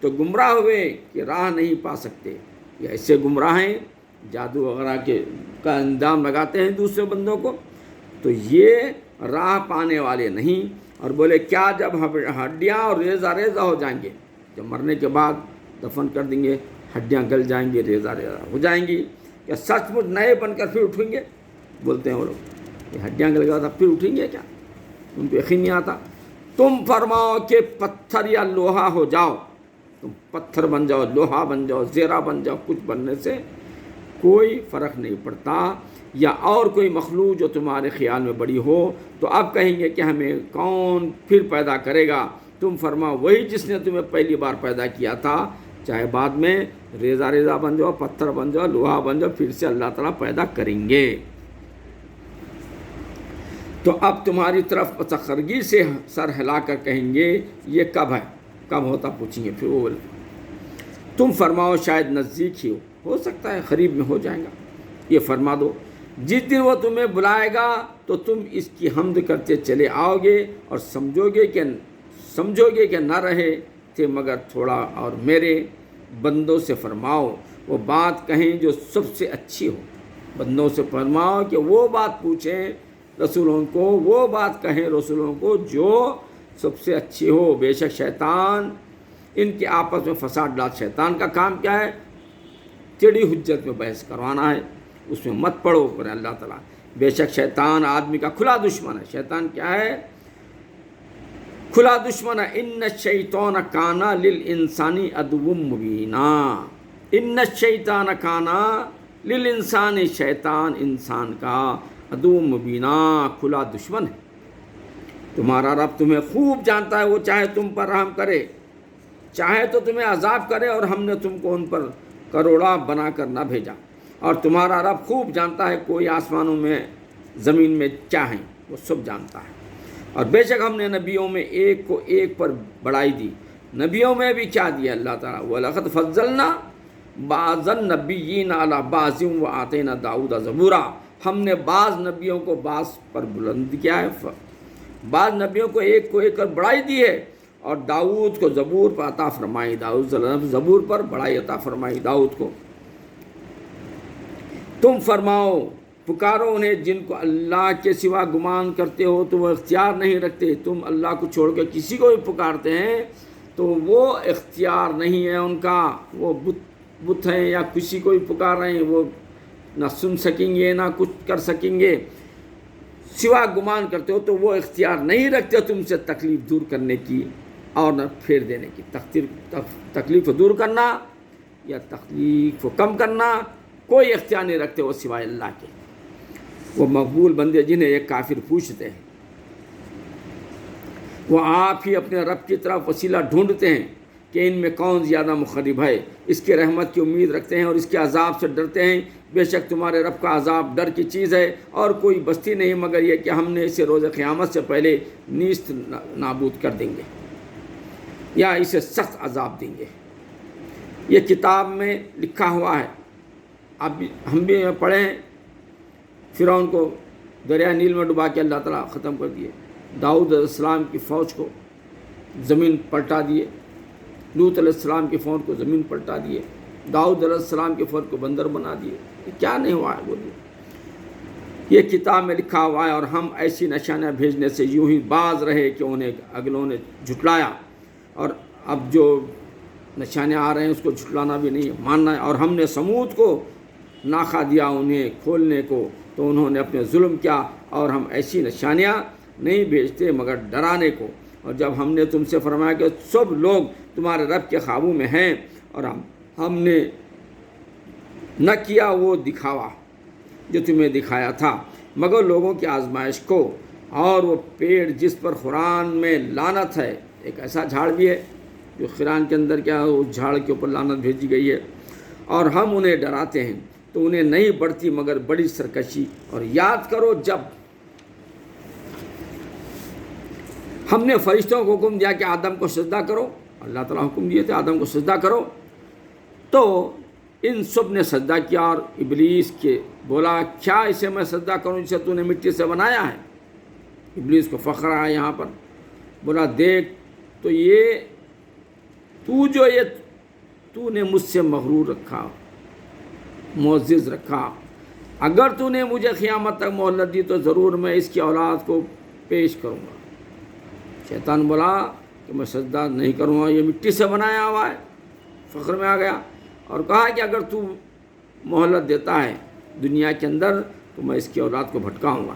تو گمراہ ہوئے کہ راہ نہیں پا سکتے۔ یہ ایسے گمراہ ہیں، جادو وغیرہ کا اندام لگاتے ہیں دوسرے بندوں کو، تو یہ راہ پانے والے نہیں۔ اور بولے کیا جب ہڈیاں اور ریزہ ریزہ ہو جائیں گے، جب مرنے کے بعد دفن کر دیں گے، ہڈیاں گل جائیں گی، ریزہ ریزہ ہو جائیں گی، کیا سچ مچ نئے بن کر پھر اٹھیں گے؟ بولتے ہیں وہ لوگ، یہ ہڈیاں گل گیا تھا پھر اٹھیں گے کیا؟ ان کو یقین نہیں آتا۔ تم فرماؤ کہ پتھر یا لوہا ہو جاؤ، تم پتھر بن جاؤ، لوہا بن جاؤ، زیرہ بن جاؤ، کچھ بننے سے کوئی فرق نہیں پڑتا۔ یا اور کوئی مخلوق جو تمہارے خیال میں بڑی ہو، تو اب کہیں گے کہ ہمیں کون پھر پیدا کرے گا؟ تم فرماؤ وہی جس نے تمہیں پہلی بار پیدا کیا تھا، چاہے بعد میں ریزہ ریزہ بن جاؤ، پتھر بن جاؤ، لوہا بن جاؤ، پھر سے اللہ تعالیٰ پیدا کریں گے۔ تو اب تمہاری طرف تخرگی سے سر ہلا کر کہیں گے یہ کب ہے، کب ہوتا پوچھیں گے، پھر وہ تم فرماؤ شاید نزدیک ہی ہو سکتا ہے قریب میں ہو جائے گا۔ یہ فرما دو جس دن وہ تمہیں بلائے گا تو تم اس کی حمد کرتے چلے آؤ گے اور سمجھو گے کہ نہ رہے تھے مگر تھوڑا، اور میرے بندوں سے فرماؤ وہ بات کہیں جو سب سے اچھی ہو۔ بندوں سے فرماؤ کہ وہ بات پوچھیں رسولوں کو، وہ بات کہیں رسولوں کو جو سب سے اچھی ہو۔ بے شک شیطان ان کے آپس میں فساد ڈال، شیطان کا کام کیا ہے؟ ٹیڑھی حجت میں بحث کروانا ہے، اس میں مت پڑو پر اللہ تعالیٰ۔ بے شک شیطان آدمی کا کھلا دشمن ہے۔ شیطان کیا ہے؟ کھلا دشمن ہے۔ ان الشیطان کان للانسان عدو مبینا، ان الشیطان کان للانسان، شیطان انسان کا عدو مبینا، کھلا دشمن ہے۔ تمہارا رب تمہیں خوب جانتا ہے، وہ چاہے تم پر رحم کرے، چاہے تو تمہیں عذاب کرے، اور ہم نے تم کو ان پر کروڑا بنا کر نہ بھیجا۔ اور تمہارا رب خوب جانتا ہے کوئی آسمانوں میں زمین میں کیا ہیں، وہ سب جانتا ہے۔ اور بے شک ہم نے نبیوں میں ایک کو ایک پر بڑائی دی۔ نبیوں میں بھی کیا دیا اللہ تعالیٰ؟ وَلَقَدْ فَضَّلْنَا بَعْضَ النَّبِيِّينَ عَلَىٰ بَعْضٍ وَآتَيْنَا دَاؤُودَ زَبُورًا، ہم نے بعض نبیوں کو بعض پر بلند کیا ہے، بعض نبیوں کو ایک پر بڑائی دی ہے، اور داؤد کو زبور پر عطا فرمائی، داؤد زبور پر بڑائی عطا فرمائی داؤد کو۔ تم فرماؤ پکارو انہیں جن کو اللہ کے سوا گمان کرتے ہو تو وہ اختیار نہیں رکھتے۔ تم اللہ کو چھوڑ کے کسی کو بھی پکارتے ہیں تو وہ اختیار نہیں ہے ان کا، وہ بت ہیں یا کسی کو بھی پکار رہے ہیں، وہ نہ سن سکیں گے نہ کچھ کر سکیں گے، سوا گمان کرتے ہو تو وہ اختیار نہیں رکھتے تم سے تکلیف دور کرنے کی اور نہ پھیر دینے کی۔ تکلیف کو دور کرنا یا تکلیف کو کم کرنا کوئی اختیار نہیں رکھتے وہ سوائے اللہ کے۔ وہ مقبول بندے جنہیں ایک کافر پوچھتے ہیں، وہ آپ ہی اپنے رب کی طرف وسیلہ ڈھونڈتے ہیں کہ ان میں کون زیادہ مخرب ہے، اس کے رحمت کی امید رکھتے ہیں اور اس کے عذاب سے ڈرتے ہیں۔ بے شک تمہارے رب کا عذاب ڈر کی چیز ہے، اور کوئی بستی نہیں مگر یہ کہ ہم نے اسے روز قیامت سے پہلے نیست نابود کر دیں گے یا اسے سخت عذاب دیں گے۔ یہ کتاب میں لکھا ہوا ہے، اب ہم بھی پڑھے ہیں۔ فرعون کو دریا نیل میں ڈبا کے اللہ تعالیٰ ختم کر دیے، داؤد علیہ السلام کی فوج کو زمین پلٹا دیے، لوط علیہ السلام کی فوج کو زمین پلٹا دیے، داؤد علیہ السلام کی فوج کو بندر بنا دیے۔ کیا نہیں ہوا ہے بولیے؟ یہ کتاب میں لکھا ہوا ہے، اور ہم ایسی نشانیاں بھیجنے سے یوں ہی باز رہے کہ انہیں اگلوں نے جھٹلایا، اور اب جو نشانیاں آ رہے ہیں اس کو جھٹلانا بھی نہیں، ماننا ہے۔ اور ہم نے سمود کو ناخا دیا انہیں کھولنے کو، تو انہوں نے اپنے ظلم کیا، اور ہم ایسی نشانیاں نہیں بھیجتے مگر ڈرانے کو۔ اور جب ہم نے تم سے فرمایا کہ سب لوگ تمہارے رب کے قابو میں ہیں، اور ہم نے نہ کیا وہ دکھاوا جو تمہیں دکھایا تھا مگر لوگوں کی آزمائش کو، اور وہ پیڑ جس پر قرآن میں لعنت ہے، ایک ایسا جھاڑ بھی ہے جو قرآن کے اندر کیا اس جھاڑ کے اوپر لعنت بھیجی گئی ہے، اور ہم انہیں ڈراتے ہیں تو انہیں نہیں بڑھتی مگر بڑی سرکشی۔ اور یاد کرو جب ہم نے فرشتوں کو حکم دیا کہ آدم کو سجدہ کرو، اللہ تعالیٰ حکم دیے تھے آدم کو سجدہ کرو، تو ان سب نے سجدہ کیا، اور ابلیس کے بولا کیا اسے میں سجدہ کروں جسے تو نے مٹی سے بنایا ہے؟ ابلیس کو فخر آیا یہاں پر، بولا دیکھ تو یہ تو نے مجھ سے مغرور رکھا، معزز رکھا، اگر تو نے مجھے قیامت تک مہلت دی تو ضرور میں اس کی اولاد کو پیش کروں گا۔ شیطان بولا کہ میں سجدہ نہیں کروں گا، یہ مٹی سے بنایا ہوا ہے، فخر میں آ گیا، اور کہا کہ اگر تو مہلت دیتا ہے دنیا کے اندر تو میں اس کی اولاد کو بھٹکاؤں گا،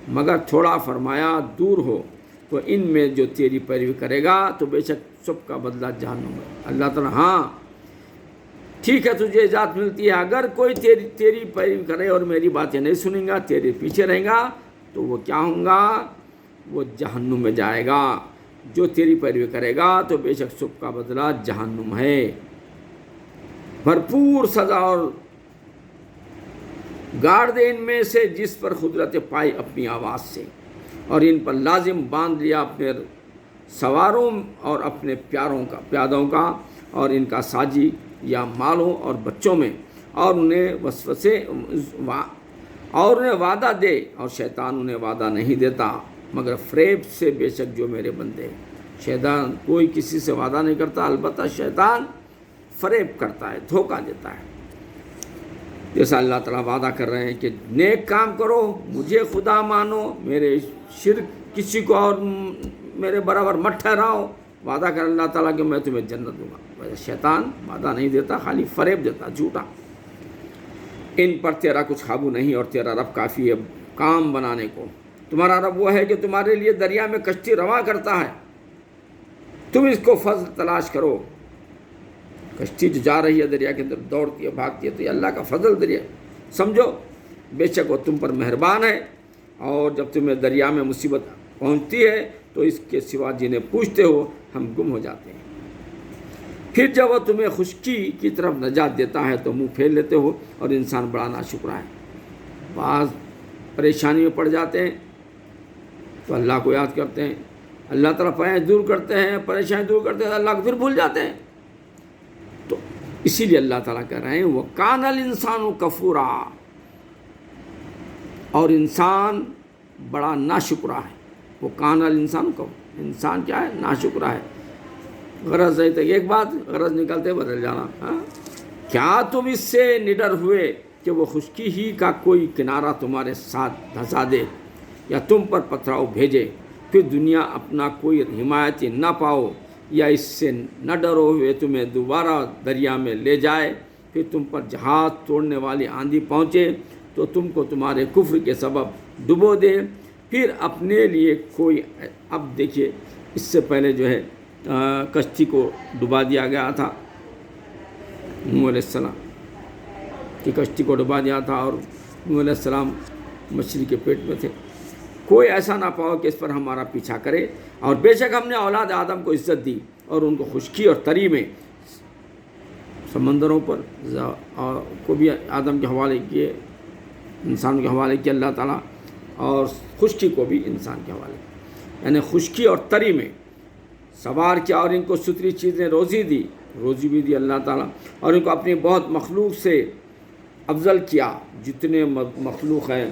مگر تھوڑا فرمایا دور ہو تو ان میں جو تیری پیروی کرے گا تو بے شک سب کا بدلہ جہنم ہے۔ اللہ تعالیٰ ہاں ٹھیک ہے تجھے اجازت ملتی ہے، اگر کوئی تیری پیروی کرے اور میری باتیں نہیں سنیں گا، تیرے پیچھے رہیں گا، تو وہ کیا ہوں گا؟ وہ جہنم میں جائے گا۔ جو تیری پیروی کرے گا تو بے شک سب کا بدلہ جہنم ہے، بھرپور سزا، اور گاڑ دے ان میں سے جس پر قدرت پائی اپنی آواز سے، اور ان پر لازم باندھ لیا اپنے سواروں اور اپنے پیادوں کا، اور ان کا ساجی یا مالوں اور بچوں میں، اور انہیں وسوسے اور انہیں وعدہ دے، اور شیطان انہیں وعدہ نہیں دیتا مگر فریب سے، بے شک جو میرے بندے۔ شیطان کوئی کسی سے وعدہ نہیں کرتا، البتہ شیطان فریب کرتا ہے، دھوکہ دیتا ہے۔ جیسا اللہ تعالیٰ وعدہ کر رہے ہیں کہ نیک کام کرو، مجھے خدا مانو، میرے شرک کسی کو اور میرے برابر مت ٹھہراؤ، وعدہ کر اللہ تعالیٰ کہ میں تمہیں جنت دوں گا۔ ویسے شیطان وعدہ نہیں دیتا، خالی فریب دیتا، جھوٹا۔ ان پر تیرا کچھ قابو نہیں، اور تیرا رب کافی ہے کام بنانے کو۔ تمہارا رب وہ ہے کہ تمہارے لیے دریا میں کشتی رواں کرتا ہے، تم اس کو فضل تلاش کرو۔ کشتی جو جا رہی ہے دریا کے اندر، دوڑتی ہے، بھاگتی ہے، تو یہ اللہ کا فضل دریا سمجھو، بے شک وہ تم پر مہربان ہے۔ اور جب تمہیں دریا میں مصیبت پہنچتی ہے تو اس کے سوا جنہیں پوچھتے ہو ہم گم ہو جاتے ہیں، پھر جب وہ تمہیں خشکی کی طرف نجات دیتا ہے تو منہ پھیر لیتے ہو، اور انسان بڑا ناشکرا ہے۔ بعض پریشانی میں پڑ جاتے ہیں تو اللہ کو یاد کرتے ہیں، اللہ تعالیٰ پریشانی دور کرتے ہیں، پریشانی دور کرتے ہیں، اللہ کو پھر بھول جاتے ہیں۔ تو اسی لیے اللہ تعالیٰ کہہ رہے ہیں وہ کان الانسان کفورا، اور انسان بڑا ناشکرا ہے۔ وہ کان الانسان کو، انسان کیا ہے؟ ناشکرا ہے۔ غرض ہے تک ایک بات، غرض نکلتے بدل جانا۔ کیا تم اس سے نڈر ہوئے کہ وہ خشکی ہی کا کوئی کنارہ تمہارے ساتھ دھسا دے یا تم پر پتھراؤ بھیجے، پھر دنیا اپنا کوئی حمایتی نہ پاؤ، یا اس سے نہ ڈرو ہوئے تمہیں دوبارہ دریا میں لے جائے، پھر تم پر جہاز توڑنے والی آندھی پہنچے تو تم کو تمہارے کفر کے سبب ڈبو دے، پھر اپنے لیے کوئی، اب دیکھیے اس سے پہلے جو ہے کشتی کو ڈبا دیا گیا تھا، نوح علیہ السلام کی کشتی کو ڈبا دیا تھا اور نوح علیہ السلام مچھلی کے پیٹ میں تھے۔ کوئی ایسا نہ پاؤ کہ اس پر ہمارا پیچھا کرے، اور بے شک ہم نے اولاد آدم کو عزت دی اور ان کو خشکی اور تری میں سمندروں پر کو بھی آدم کے حوالے کیے، انسان کے حوالے کیا اللہ تعالیٰ، اور خشکی کو بھی انسان کے حوالے کیا، یعنی خشکی اور تری میں سوار کیا، اور ان کو ستھری چیزیں روزی دی، روزی بھی دی اللہ تعالیٰ، اور ان کو اپنی بہت مخلوق سے افضل کیا، جتنے مخلوق ہیں،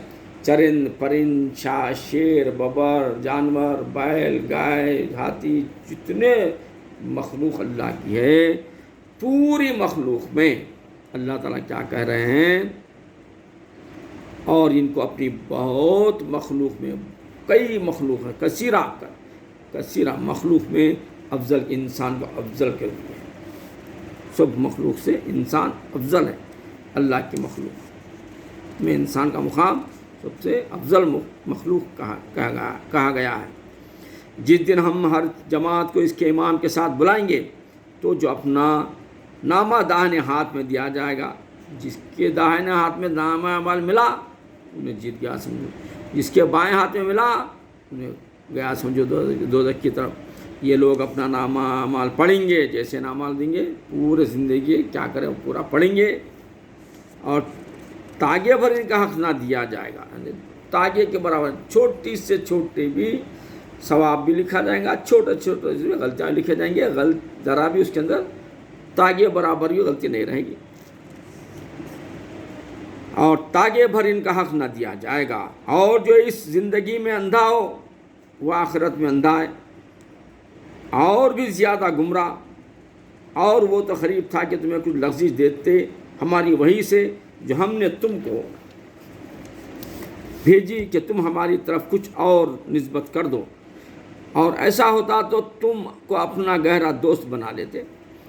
چرند پرند، شاہ، شیر، ببر، جانور، بیل، گائے، ہاتھی، جتنے مخلوق اللہ کی ہے، پوری مخلوق میں اللہ تعالیٰ کیا کہہ رہے ہیں، اور ان کو اپنی بہت مخلوق میں، کئی مخلوق ہیں، کثیرہ مخلوق میں افضل، انسان کو افضل کے روپ میں، سب مخلوق سے انسان افضل ہے، اللہ کی مخلوق میں انسان کا مقام سب سے افضل مخلوق کہا گیا ہے۔ جس دن ہم ہر جماعت کو اس کے امام کے ساتھ بلائیں گے تو جو اپنا نامہ داہنے ہاتھ میں دیا جائے گا، جس کے داہنے ہاتھ میں نامہ اعمال ملا انہیں جیت گیا سمجھو، جس کے بائیں ہاتھ میں ملا انہیں گیا سمجھو دوزخ کی طرف۔ یہ لوگ اپنا نامہ اعمال پڑھیں گے، جیسے اعمال دیں گے، پورے زندگی کیا کریں پورا پڑھیں گے، اور تاگے بھر ان کا حق نہ دیا جائے گا، تاگے کے برابر، چھوٹی سے چھوٹی بھی ثواب بھی لکھا جائے گا، چھوٹے چھوٹے بھی غلطیاں لکھے جائیں گے، ذرا بھی اس کے اندر تاگے برابر بھی غلطی نہیں رہے گی، اور تاگے بھر ان کا حق نہ دیا جائے گا۔ اور جو اس زندگی میں اندھا ہو وہ آخرت میں اندھا ہے، اور بھی زیادہ گمراہ، اور وہ تقریب تھا کہ تمہیں کچھ لغزش دیتے ہماری وحی سے جو ہم نے تم کو بھیجی کہ تم ہماری طرف کچھ اور نسبت کر دو، اور ایسا ہوتا تو تم کو اپنا گہرا دوست بنا لیتے،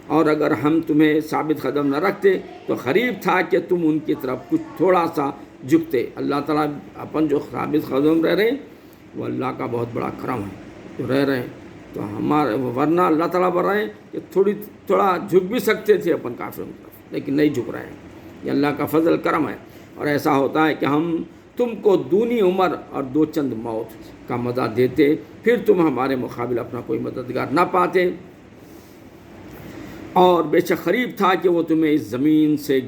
اور اگر ہم تمہیں ثابت قدم نہ رکھتے تو قریب تھا کہ تم ان کی طرف کچھ تھوڑا سا جھکتے۔ اللہ تعالیٰ اپن جو ثابت قدم رہ رہے ہیں وہ اللہ کا بہت بڑا کرم ہے، جو رہ رہے ہیں تو ہمارے، ورنہ اللہ تعالیٰ بتا رہے ہیں کہ تھوڑا جھک بھی سکتے تھے اپن کافروں کی طرف، لیکن نہیں جھک رہے ہیں، یہ اللہ کا فضل کرم ہے۔ اور ایسا ہوتا ہے کہ ہم تم کو دونی عمر اور دو چند موت کا مزہ دیتے، پھر تم ہمارے مقابل اپنا کوئی مددگار نہ پاتے، اور بے شک قریب تھا کہ وہ تمہیں اس زمین سے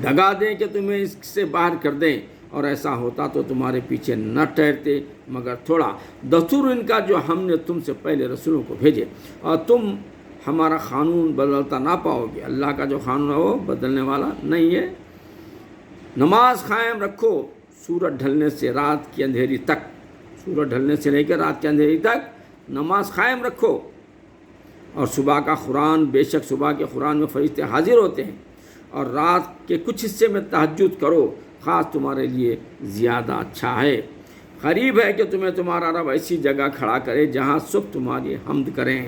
ڈگا دیں، کہ تمہیں اس سے باہر کر دیں، اور ایسا ہوتا تو تمہارے پیچھے نہ ٹھہرتے مگر تھوڑا۔ دستور ان کا جو ہم نے تم سے پہلے رسولوں کو بھیجے، اور تم ہمارا قانون بدلتا نہ پاؤ گے، اللہ کا جو قانون ہے وہ بدلنے والا نہیں ہے۔ نماز قائم رکھو سورج ڈھلنے سے رات کی اندھیری تک، سورج ڈھلنے سے لے کر رات کی اندھیری تک نماز قائم رکھو، اور صبح کا قرآن، بے شک صبح کے قرآن میں فرشتے حاضر ہوتے ہیں، اور رات کے کچھ حصے میں تہجد کرو، خاص تمہارے لیے زیادہ اچھا ہے۔ قریب ہے کہ تمہیں تمہارا رب ایسی جگہ کھڑا کرے جہاں سب تمہاری حمد کریں،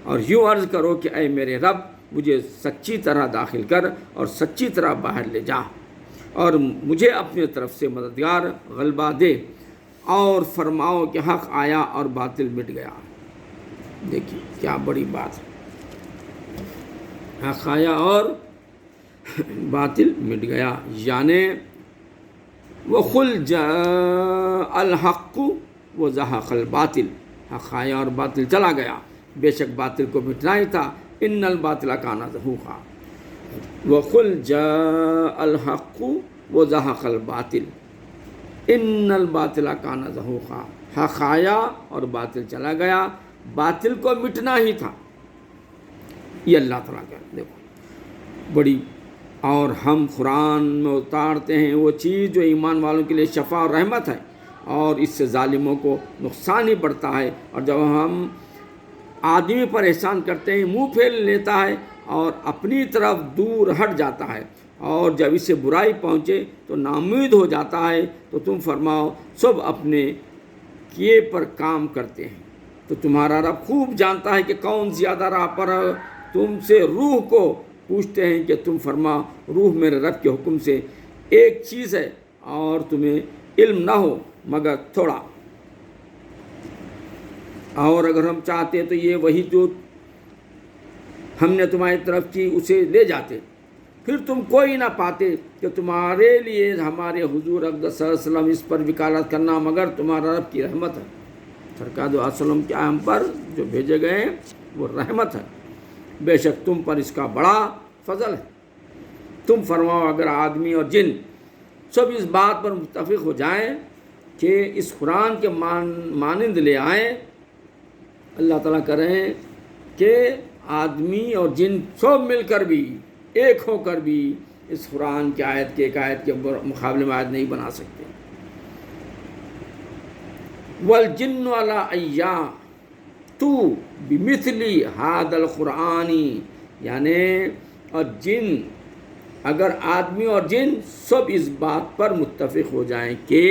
اور یوں عرض کرو کہ اے میرے رب مجھے سچی طرح داخل کر اور سچی طرح باہر لے جا، اور مجھے اپنے طرف سے مددگار غلبہ دے، اور فرماؤ کہ حق آیا اور باطل مٹ گیا۔ دیکھیے کیا بڑی بات ہے، حق آیا اور باطل مٹ گیا، یعنی وَقُلْ جَاءَ الْحَقُّ وَزَهَقَ الْبَاطِلُ، حق آیا اور باطل چلا گیا، بے شک باطل کو مٹنا ہی تھا، ان الباطل کان زہوقا۔ وَقُلْ جَاءَ الْحَقُّ وَزَهَقَ الْبَاطِلُ ان الباطل کان زہوقا، حق آیا اور باطل چلا گیا، باطل کو مٹنا ہی تھا، یہ اللہ تعالیٰ کا دیکھو بڑی۔ اور ہم قرآن میں اتارتے ہیں وہ چیز جو ایمان والوں کے لیے شفا اور رحمت ہے، اور اس سے ظالموں کو نقصان ہی پڑتا ہے، اور جب ہم آدمی پر احسان کرتے ہیں منہ پھیر لیتا ہے اور اپنی طرف دور ہٹ جاتا ہے، اور جب اسے برائی پہنچے تو ناامید ہو جاتا ہے، تو تم فرماؤ سب اپنے کیے پر کام کرتے ہیں، تو تمہارا رب خوب جانتا ہے کہ کون زیادہ راہ پر ہے۔ تم سے روح کو پوچھتے ہیں کہ تم فرما، روح میرے رب کے حکم سے ایک چیز ہے اور تمہیں علم نہ ہو مگر تھوڑا، اور اگر ہم چاہتے تو یہ وہی جو ہم نے تمہاری طرف کی اسے لے جاتے، پھر تم کوئی نہ پاتے کہ تمہارے لیے ہمارے حضور اقدس صلی اللہ علیہ وسلم اس پر وکالت کرنا مگر تمہارا رب کی رحمت ہے۔ سرکار دو علیہ وسلم کیا ہم پر جو بھیجے گئے ہیں وہ رحمت ہے، بے شک تم پر اس کا بڑا فضل ہے۔ تم فرماؤ اگر آدمی اور جن سب اس بات پر متفق ہو جائیں کہ اس قرآن کے مانند لے آئیں، اللہ تعالیٰ کہہ رہے ہیں کہ آدمی اور جن سب مل کر بھی، ایک ہو کر بھی اس قرآن کی آیت کے ایک آیت کے مقابلے میں آیت نہیں بنا سکتے۔ والجن علی ایاتو بمثل ھذا القرآن، یعنی اور جن، اگر آدمی اور جن سب اس بات پر متفق ہو جائیں کہ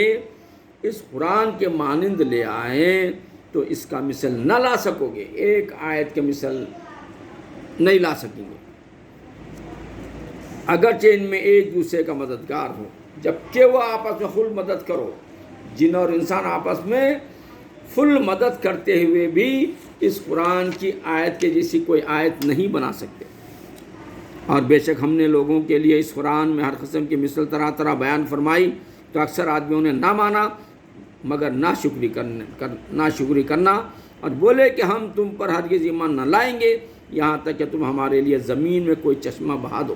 اس قرآن کے مانند لے آئیں تو اس کا مثل نہ لا سکو گے، ایک آیت کے مثل نہیں لا سکیں گے، اگرچہ ان میں ایک دوسرے کا مددگار ہو، جبکہ وہ آپس میں فل مدد کرو۔ جن اور انسان آپس میں فل مدد کرتے ہوئے بھی اس قرآن کی آیت کے جیسی کوئی آیت نہیں بنا سکتے۔ اور بے شک ہم نے لوگوں کے لیے اس قرآن میں ہر قسم کی مثل طرح طرح بیان فرمائی تو اکثر آدمیوں نے نہ مانا مگر ناشکری کرنا، اور بولے کہ ہم تم پر ہرگز ایمان نہ لائیں گے یہاں تک کہ تم ہمارے لیے زمین میں کوئی چشمہ بہا دو،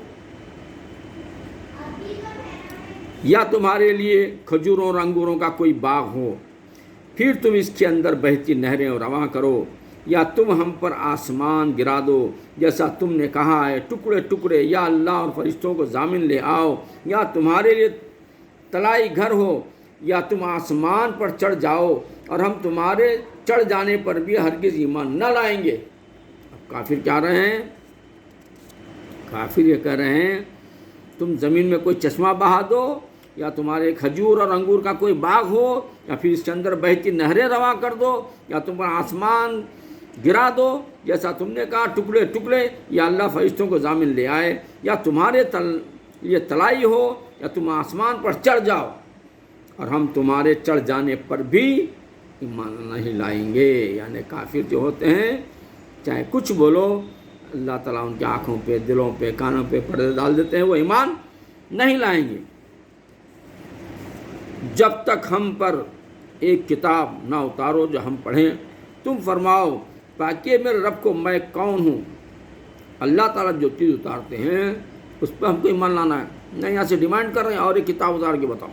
یا تمہارے لیے کھجوروں اور انگوروں کا کوئی باغ ہو، پھر تم اس کے اندر بہتی نہریں رواں کرو، یا تم ہم پر آسمان گرا دو جیسا تم نے کہا ہے، ٹکڑے ٹکڑے، یا اللہ اور فرشتوں کو ضامن لے آؤ، یا تمہارے لیے طلائی گھر ہو، یا تم آسمان پر چڑھ جاؤ اور ہم تمہارے چڑھ جانے پر بھی ہرگز ایمان نہ لائیں گے۔ اب کافر کیا رہے ہیں؟ کافر یہ کہہ رہے ہیں تم زمین میں کوئی چشمہ بہا دو، یا تمہارے کھجور اور انگور کا کوئی باغ ہو، یا پھر اس کے اندر بہتی نہریں رواں کر دو، یا تم پر آسمان گرا دو جیسا تم نے کہا، ٹکڑے ٹکڑے، یا اللہ فرشتوں کو ضامن لے آئے، یا تمہارے یہ طلائی ہو، یا تم آسمان پر چڑھ جاؤ اور ہم تمہارے چڑھ جانے پر بھی ایمان نہیں لائیں گے۔ یعنی کافر جو ہوتے ہیں چاہے کچھ بولو، اللہ تعالیٰ ان کی آنکھوں پہ، دلوں پہ، کانوں پہ پردے ڈال دیتے ہیں، وہ ایمان نہیں لائیں گے جب تک ہم پر ایک کتاب نہ اتارو جو ہم پڑھیں۔ تم فرماؤ تاکہ میرے رب کو میں کون ہوں، اللہ تعالیٰ جو چیز اتارتے ہیں اس پہ ہم کو ایمان لانا ہے، نہیں یہاں سے ڈیمانڈ کر رہے ہیں اور ایک کتاب اتار کے بتاؤ۔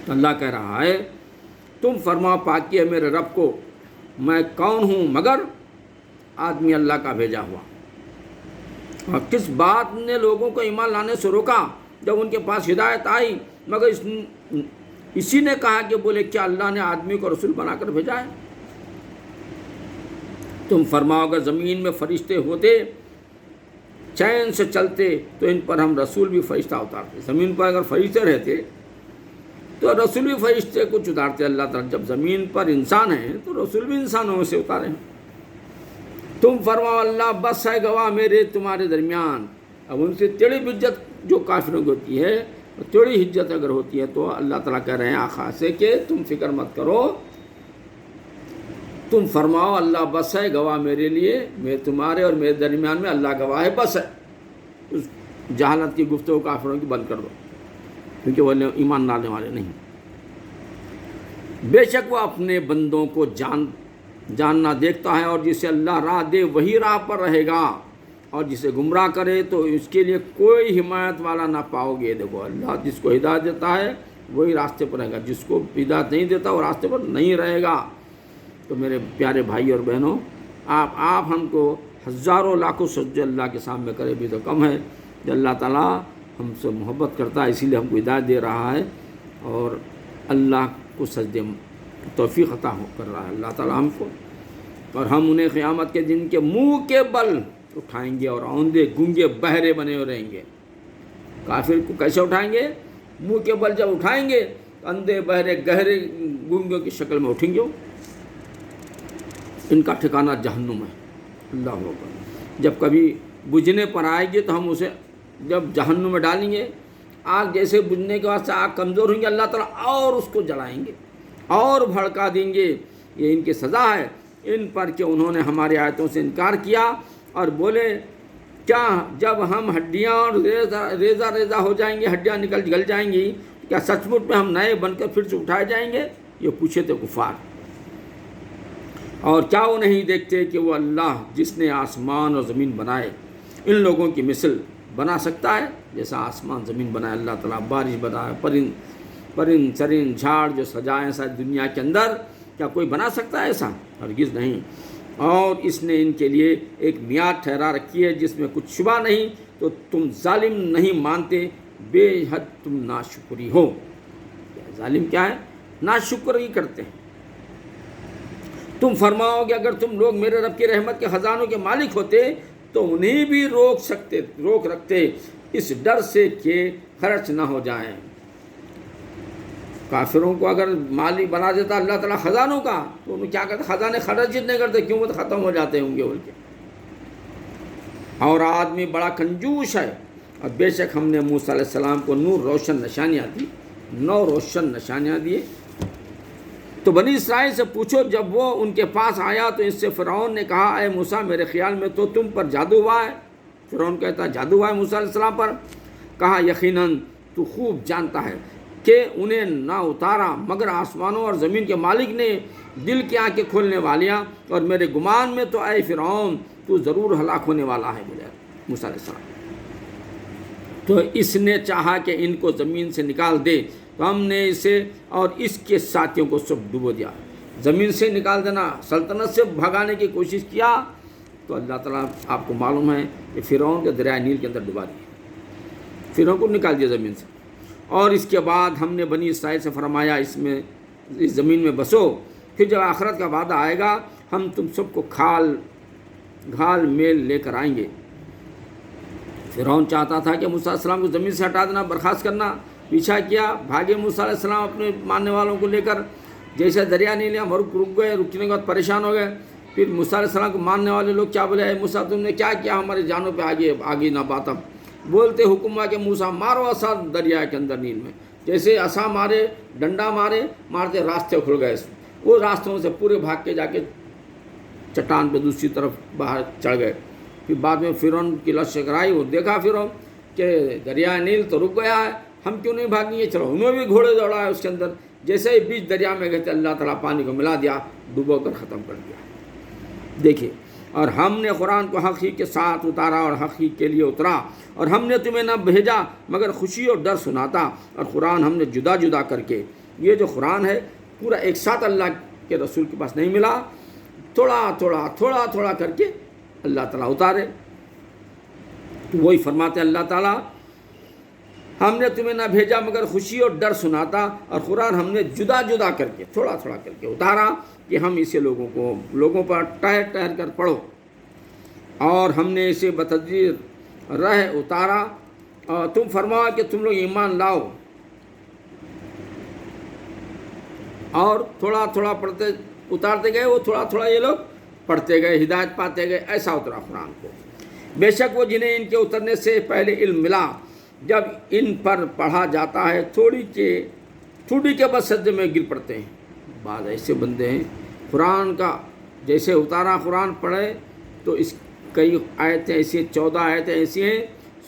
اللہ کہہ رہا ہے تم فرماؤ پاکی ہے میرے رب کو میں کون ہوں مگر آدمی اللہ کا بھیجا ہوا۔ اور کس بات نے لوگوں کو ایمان لانے سے روکا جب ان کے پاس ہدایت آئی، مگر اسی نے کہا کہ بولے کیا اللہ نے آدمی کو رسول بنا کر بھیجا ہے؟ تم فرماؤ اگر زمین میں فرشتے ہوتے چین سے چلتے تو ان پر ہم رسول بھی فرشتہ اتارتے۔ زمین پر اگر فرشتے رہتے تو رسول بھی فرشتے کچھ اتارتے اللہ تعالیٰ، جب زمین پر انسان ہیں تو رسول بھی انسانوں میں سے اتارے ہیں۔ تم فرماؤ اللہ بس ہے گواہ میرے تمہارے درمیان۔ اب ان سے ٹیڑھی حجت جو کافروں کی ہوتی ہے، ٹیڑھی حجت اگر ہوتی ہے تو اللہ تعالیٰ کہہ رہے ہیں آخا سے کہ تم فکر مت کرو، تم فرماؤ اللہ بس ہے گواہ میرے لیے، میں تمہارے اور میرے درمیان میں اللہ گواہ ہے، بس ہے۔ اس جہالت کی گفتگو کافروں کی بند کر دو کیونکہ وہ ایمان لانے والے نہیں۔ بے شک وہ اپنے بندوں کو جاننا دیکھتا ہے، اور جسے اللہ راہ دے وہی راہ پر رہے گا، اور جسے گمراہ کرے تو اس کے لیے کوئی حمایت والا نہ پاؤ گے۔ دیکھو اللہ جس کو ہدایت دیتا ہے وہی راستے پر رہے گا، جس کو ہدایت نہیں دیتا وہ راستے پر نہیں رہے گا۔ تو میرے پیارے بھائی اور بہنوں، آپ ہم کو ہزاروں لاکھوں سجدے اللہ کے سامنے کرے بھی تو کم ہے۔ کہ اللہ تعالیٰ ہم سے محبت کرتا ہے، اسی لیے ہم کو ہدایت دے رہا ہے اور اللہ کو سجدے توفیق عطا کر رہا ہے اللہ تعالیٰ ہم کو، اور ہم انہیں قیامت کے دن کے منہ کے بل اٹھائیں گے اور اوندے گونگے بہرے بنے ہوئے رہیں گے۔ کافر کو کیسے اٹھائیں گے؟ منہ کے بل جب اٹھائیں گے اندھے بہرے گہرے گونگوں کی شکل میں اٹھیں گے۔ ان کا ٹھکانہ جہنم ہے۔ اللہ اکبر۔ جب کبھی بجھنے پر آئے گی تو ہم اسے جب جہنم میں ڈالیں گے، آگ جیسے بجھنے کے واسطے آگ کمزور ہویں گے، اللہ تعالیٰ اور اس کو جلائیں گے اور بھڑکا دیں گے۔ یہ ان کی سزا ہے ان پر کہ انہوں نے ہماری آیتوں سے انکار کیا اور بولے کیا جب ہم ہڈیاں اور ریزہ ریزہ ہو جائیں گے، ہڈیاں گل جائیں گی، کیا سچ مچ میں ہم نئے بن کر پھر سے اٹھائے جائیں گے؟ یہ پوچھے تھے کفار۔ اور کیا وہ نہیں دیکھتے کہ وہ اللہ جس نے آسمان اور زمین بنائے ان لوگوں کی مثل بنا سکتا ہے؟ جیسا آسمان زمین بنائے اللہ تعالیٰ، بارش بنائے، پرند چرند جھاڑ جو سجائیں ساری دنیا کے اندر، کیا کوئی بنا سکتا ہے ایسا؟ ہرگز نہیں۔ اور اس نے ان کے لیے ایک میعاد ٹھہرا رکھی ہے جس میں کچھ شبہ نہیں، تو تم ظالم نہیں مانتے، بے حد تم ناشکری ہو۔ ظالم کیا ہے؟ ناشکری کرتے ہیں۔ تم فرماؤ کہ اگر تم لوگ میرے رب کی رحمت کے خزانوں کے مالک ہوتے تو انہیں بھی روک رکھتے اس ڈر سے کہ خرچ نہ ہو جائیں۔ کافروں کو اگر مالک بنا دیتا اللہ تعالیٰ خزانوں کا تو انہیں کیا کرتے؟ خزانے خرچ نہیں کرتے، کیوں؟ وہ تو ختم ہو جاتے ہوں گے بول کے۔ اور آدمی بڑا کنجوس ہے۔ اور بے شک ہم نے موسیٰ علیہ السلام کو 9 روشن نشانیاں دیے۔ تو بنی اسرائیل سے پوچھو، جب وہ ان کے پاس آیا تو اس سے فرعون نے کہا اے موسیٰ میرے خیال میں تو تم پر جادو ہوا ہے۔ فرعون کہتا ہے جادو ہوا ہے موسیٰ علیہ السلام پر؟ کہا یقیناً تو خوب جانتا ہے کہ انہیں نہ اتارا مگر آسمانوں اور زمین کے مالک نے، دل کی آنکھیں کھولنے والیاں، اور میرے گمان میں تو اے فرعون تو ضرور ہلاک ہونے والا ہے بولے موسیٰ علیہ السلام۔ تو اس نے چاہا کہ ان کو زمین سے نکال دے تو ہم نے اسے اور اس کے ساتھیوں کو سب ڈبو دیا۔ زمین سے نکال دینا، سلطنت سے بھگانے کی کوشش کیا تو اللہ تعالیٰ آپ کو معلوم ہے کہ فرعون کے دریائے نیل کے اندر ڈبا دیا، فرعون کو نکال دیا زمین سے۔ اور اس کے بعد ہم نے بنی اسرائیل سے فرمایا اس زمین میں بسو، پھر جب آخرت کا وعدہ آئے گا ہم تم سب کو گھال میل لے کر آئیں گے۔ فرعون چاہتا تھا کہ موسیٰ علیہ السلام کو زمین سے ہٹا دینا، برخاست کرنا، پیچھا کیا، بھاگے موسیٰ علیہ السلام اپنے ماننے والوں کو لے کر، جیسے دریا نہیں لیا رک گئے، رکنے کے بعد پریشان ہو گئے۔ پھر موسیٰ علیہ السلام کو ماننے والے لوگ کیا بولے، اے موسیٰ تم نے کیا کیا، ہماری جانوں پہ آگے نہ بات۔ اب بولتے حکم ہوا کہ موسیٰ مارو عصا دریا کے اندر نیل میں، جیسے عصا مارے، ڈنڈا مارتے راستے کھل گئے، وہ راستوں سے پورے بھاگ کے جا کے چٹان پہ دوسری طرف باہر چڑھ گئے۔ پھر بعد میں فرعون کی لشکر آئی، وہ دیکھا فرعون کہ دریائے نیل تو رک گیا ہے، ہم کیوں نہیں بھاگیں گے، چلو انہوں نے بھی گھوڑے دوڑائے اس کے اندر، جیسے ہی بیچ دریا میں گئے تھے اللہ تعالیٰ پانی کو ملا دیا، ڈبو کر ختم کر دیا۔ دیکھیے، اور ہم نے قرآن کو حق ہی کے ساتھ اتارا اور حق ہی کے لیے اترا، اور ہم نے تمہیں نہ بھیجا مگر خوشی اور ڈر سناتا، اور قرآن ہم نے جدا جدا کر کے، یہ جو قرآن ہے پورا ایک ساتھ اللہ کے رسول کے پاس نہیں ملا، تھوڑا کر کے اللہ تعالیٰ اتارے۔ تو وہی فرماتے اللہ تعالیٰ ہم نے تمہیں نہ بھیجا مگر خوشی اور ڈر سناتا، اور قرآن ہم نے جدا جدا کر کے تھوڑا کر کے اتارا کہ ہم اسے لوگوں پر ٹہر کر پڑھو، اور ہم نے اسے بتدریج رہ اتارا، اور تم فرماؤ کہ تم لوگ ایمان لاؤ، اور تھوڑا اتارتے گئے، وہ تھوڑا یہ لوگ پڑھتے گئے، ہدایت پاتے گئے، ایسا اترا قرآن کو۔ بے شک وہ جنہیں ان کے اترنے سے پہلے علم ملا، جب ان پر پڑھا جاتا ہے تھوڑی کے بس سجدے میں گر پڑتے ہیں۔ بعض ایسے بندے ہیں قرآن کا جیسے اتارا قرآن پڑھے تو اس کئی آیتیں ایسی 14 آیتیں ایسی ہیں،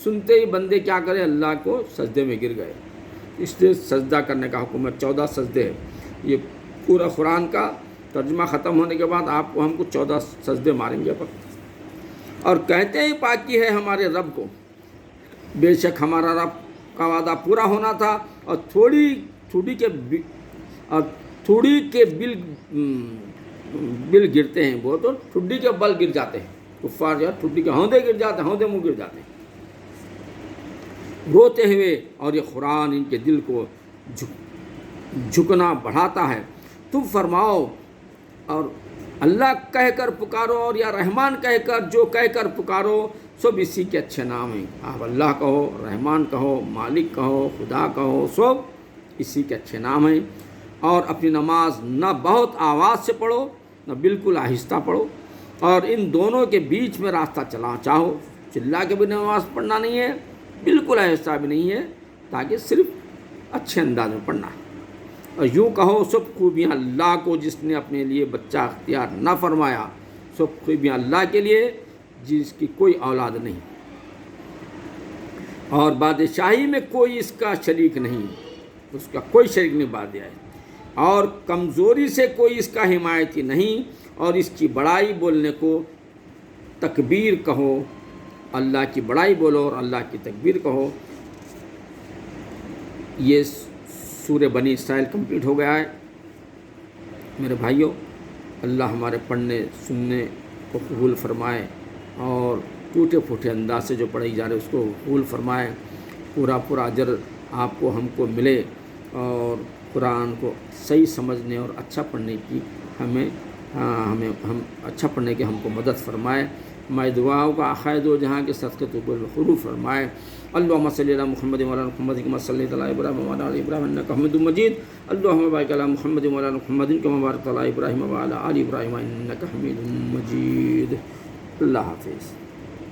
سنتے ہی بندے کیا کریں، اللہ کو سجدے میں گر گئے، اس لیے سجدہ کرنے کا حکم ہے۔ 14 سجدے ہے، یہ پورا قرآن کا ترجمہ ختم ہونے کے بعد ہم کو 14 سجدے ماریں گے۔ اور کہتے ہی پاکی ہے ہمارے رب کو، بے شک ہمارا رب کا وعدہ پورا ہونا تھا، اور تھوڑی کے بل گرتے ہیں، وہ تو ٹھڈی کے بل گر جاتے ہیں، کفار جو ٹھڈی کے ہودے گر جاتے ہیں، ہودے منہ گر جاتے ہیں روتے ہوئے، اور یہ قرآن ان کے دل کو جھکنا بڑھاتا ہے۔ تم فرماؤ اور اللہ کہہ کر پکارو، اور یا رحمان کہہ کر پکارو، سب اسی کے اچھے نام ہیں۔ آپ اللہ کہو، رحمان کہو، مالک کہو، خدا کہو، سب اسی کے اچھے نام ہیں۔ اور اپنی نماز نہ بہت آواز سے پڑھو نہ بالکل آہستہ پڑھو، اور ان دونوں کے بیچ میں راستہ چاہو، چلا کے بھی نماز پڑھنا نہیں ہے، بالکل آہستہ بھی نہیں ہے، تاکہ صرف اچھے انداز میں پڑھنا ہے۔ اور یوں کہو سب خوبیاں اللہ کو جس نے اپنے لیے بچہ اختیار نہ فرمایا، سب خوبیاں اللہ کے لیے جس کی کوئی اولاد نہیں، اور بادشاہی میں کوئی اس کا شریک نہیں، اس کا کوئی شریک نہیں بادشاہی، اور کمزوری سے کوئی اس کا حمایتی نہیں، اور اس کی بڑائی بولنے کو تکبیر کہو، اللہ کی بڑائی بولو اور اللہ کی تکبیر کہو۔ یہ سورہ بنی اسرائیل کمپلیٹ ہو گیا ہے۔ میرے بھائیوں، اللہ ہمارے پڑھنے سننے کو قبول فرمائے، اور ٹوٹے پھوٹے انداز سے جو پڑھی جا رہے اس کو قبول فرمائے، پورا اجر آپ کو ہم کو ملے، اور قرآن کو صحیح سمجھنے اور اچھا پڑھنے کی ہم اچھا پڑھنے کی ہم کو مدد فرمائے۔ میں دعاؤں کا آخر دو جہاں کے صدقے تو قبول فرمائے۔ اللہم صلی علی محمد وعلی محمد کما صلیت علی ابراہیم وعلی آل ابراہیم انک حمید مجید۔ اللہم بارک علی محمد وعلی محمد کما بارکت علی ابراہیم وعلی آل ابراہیم انک حمید مجید۔ اللہ حافظ۔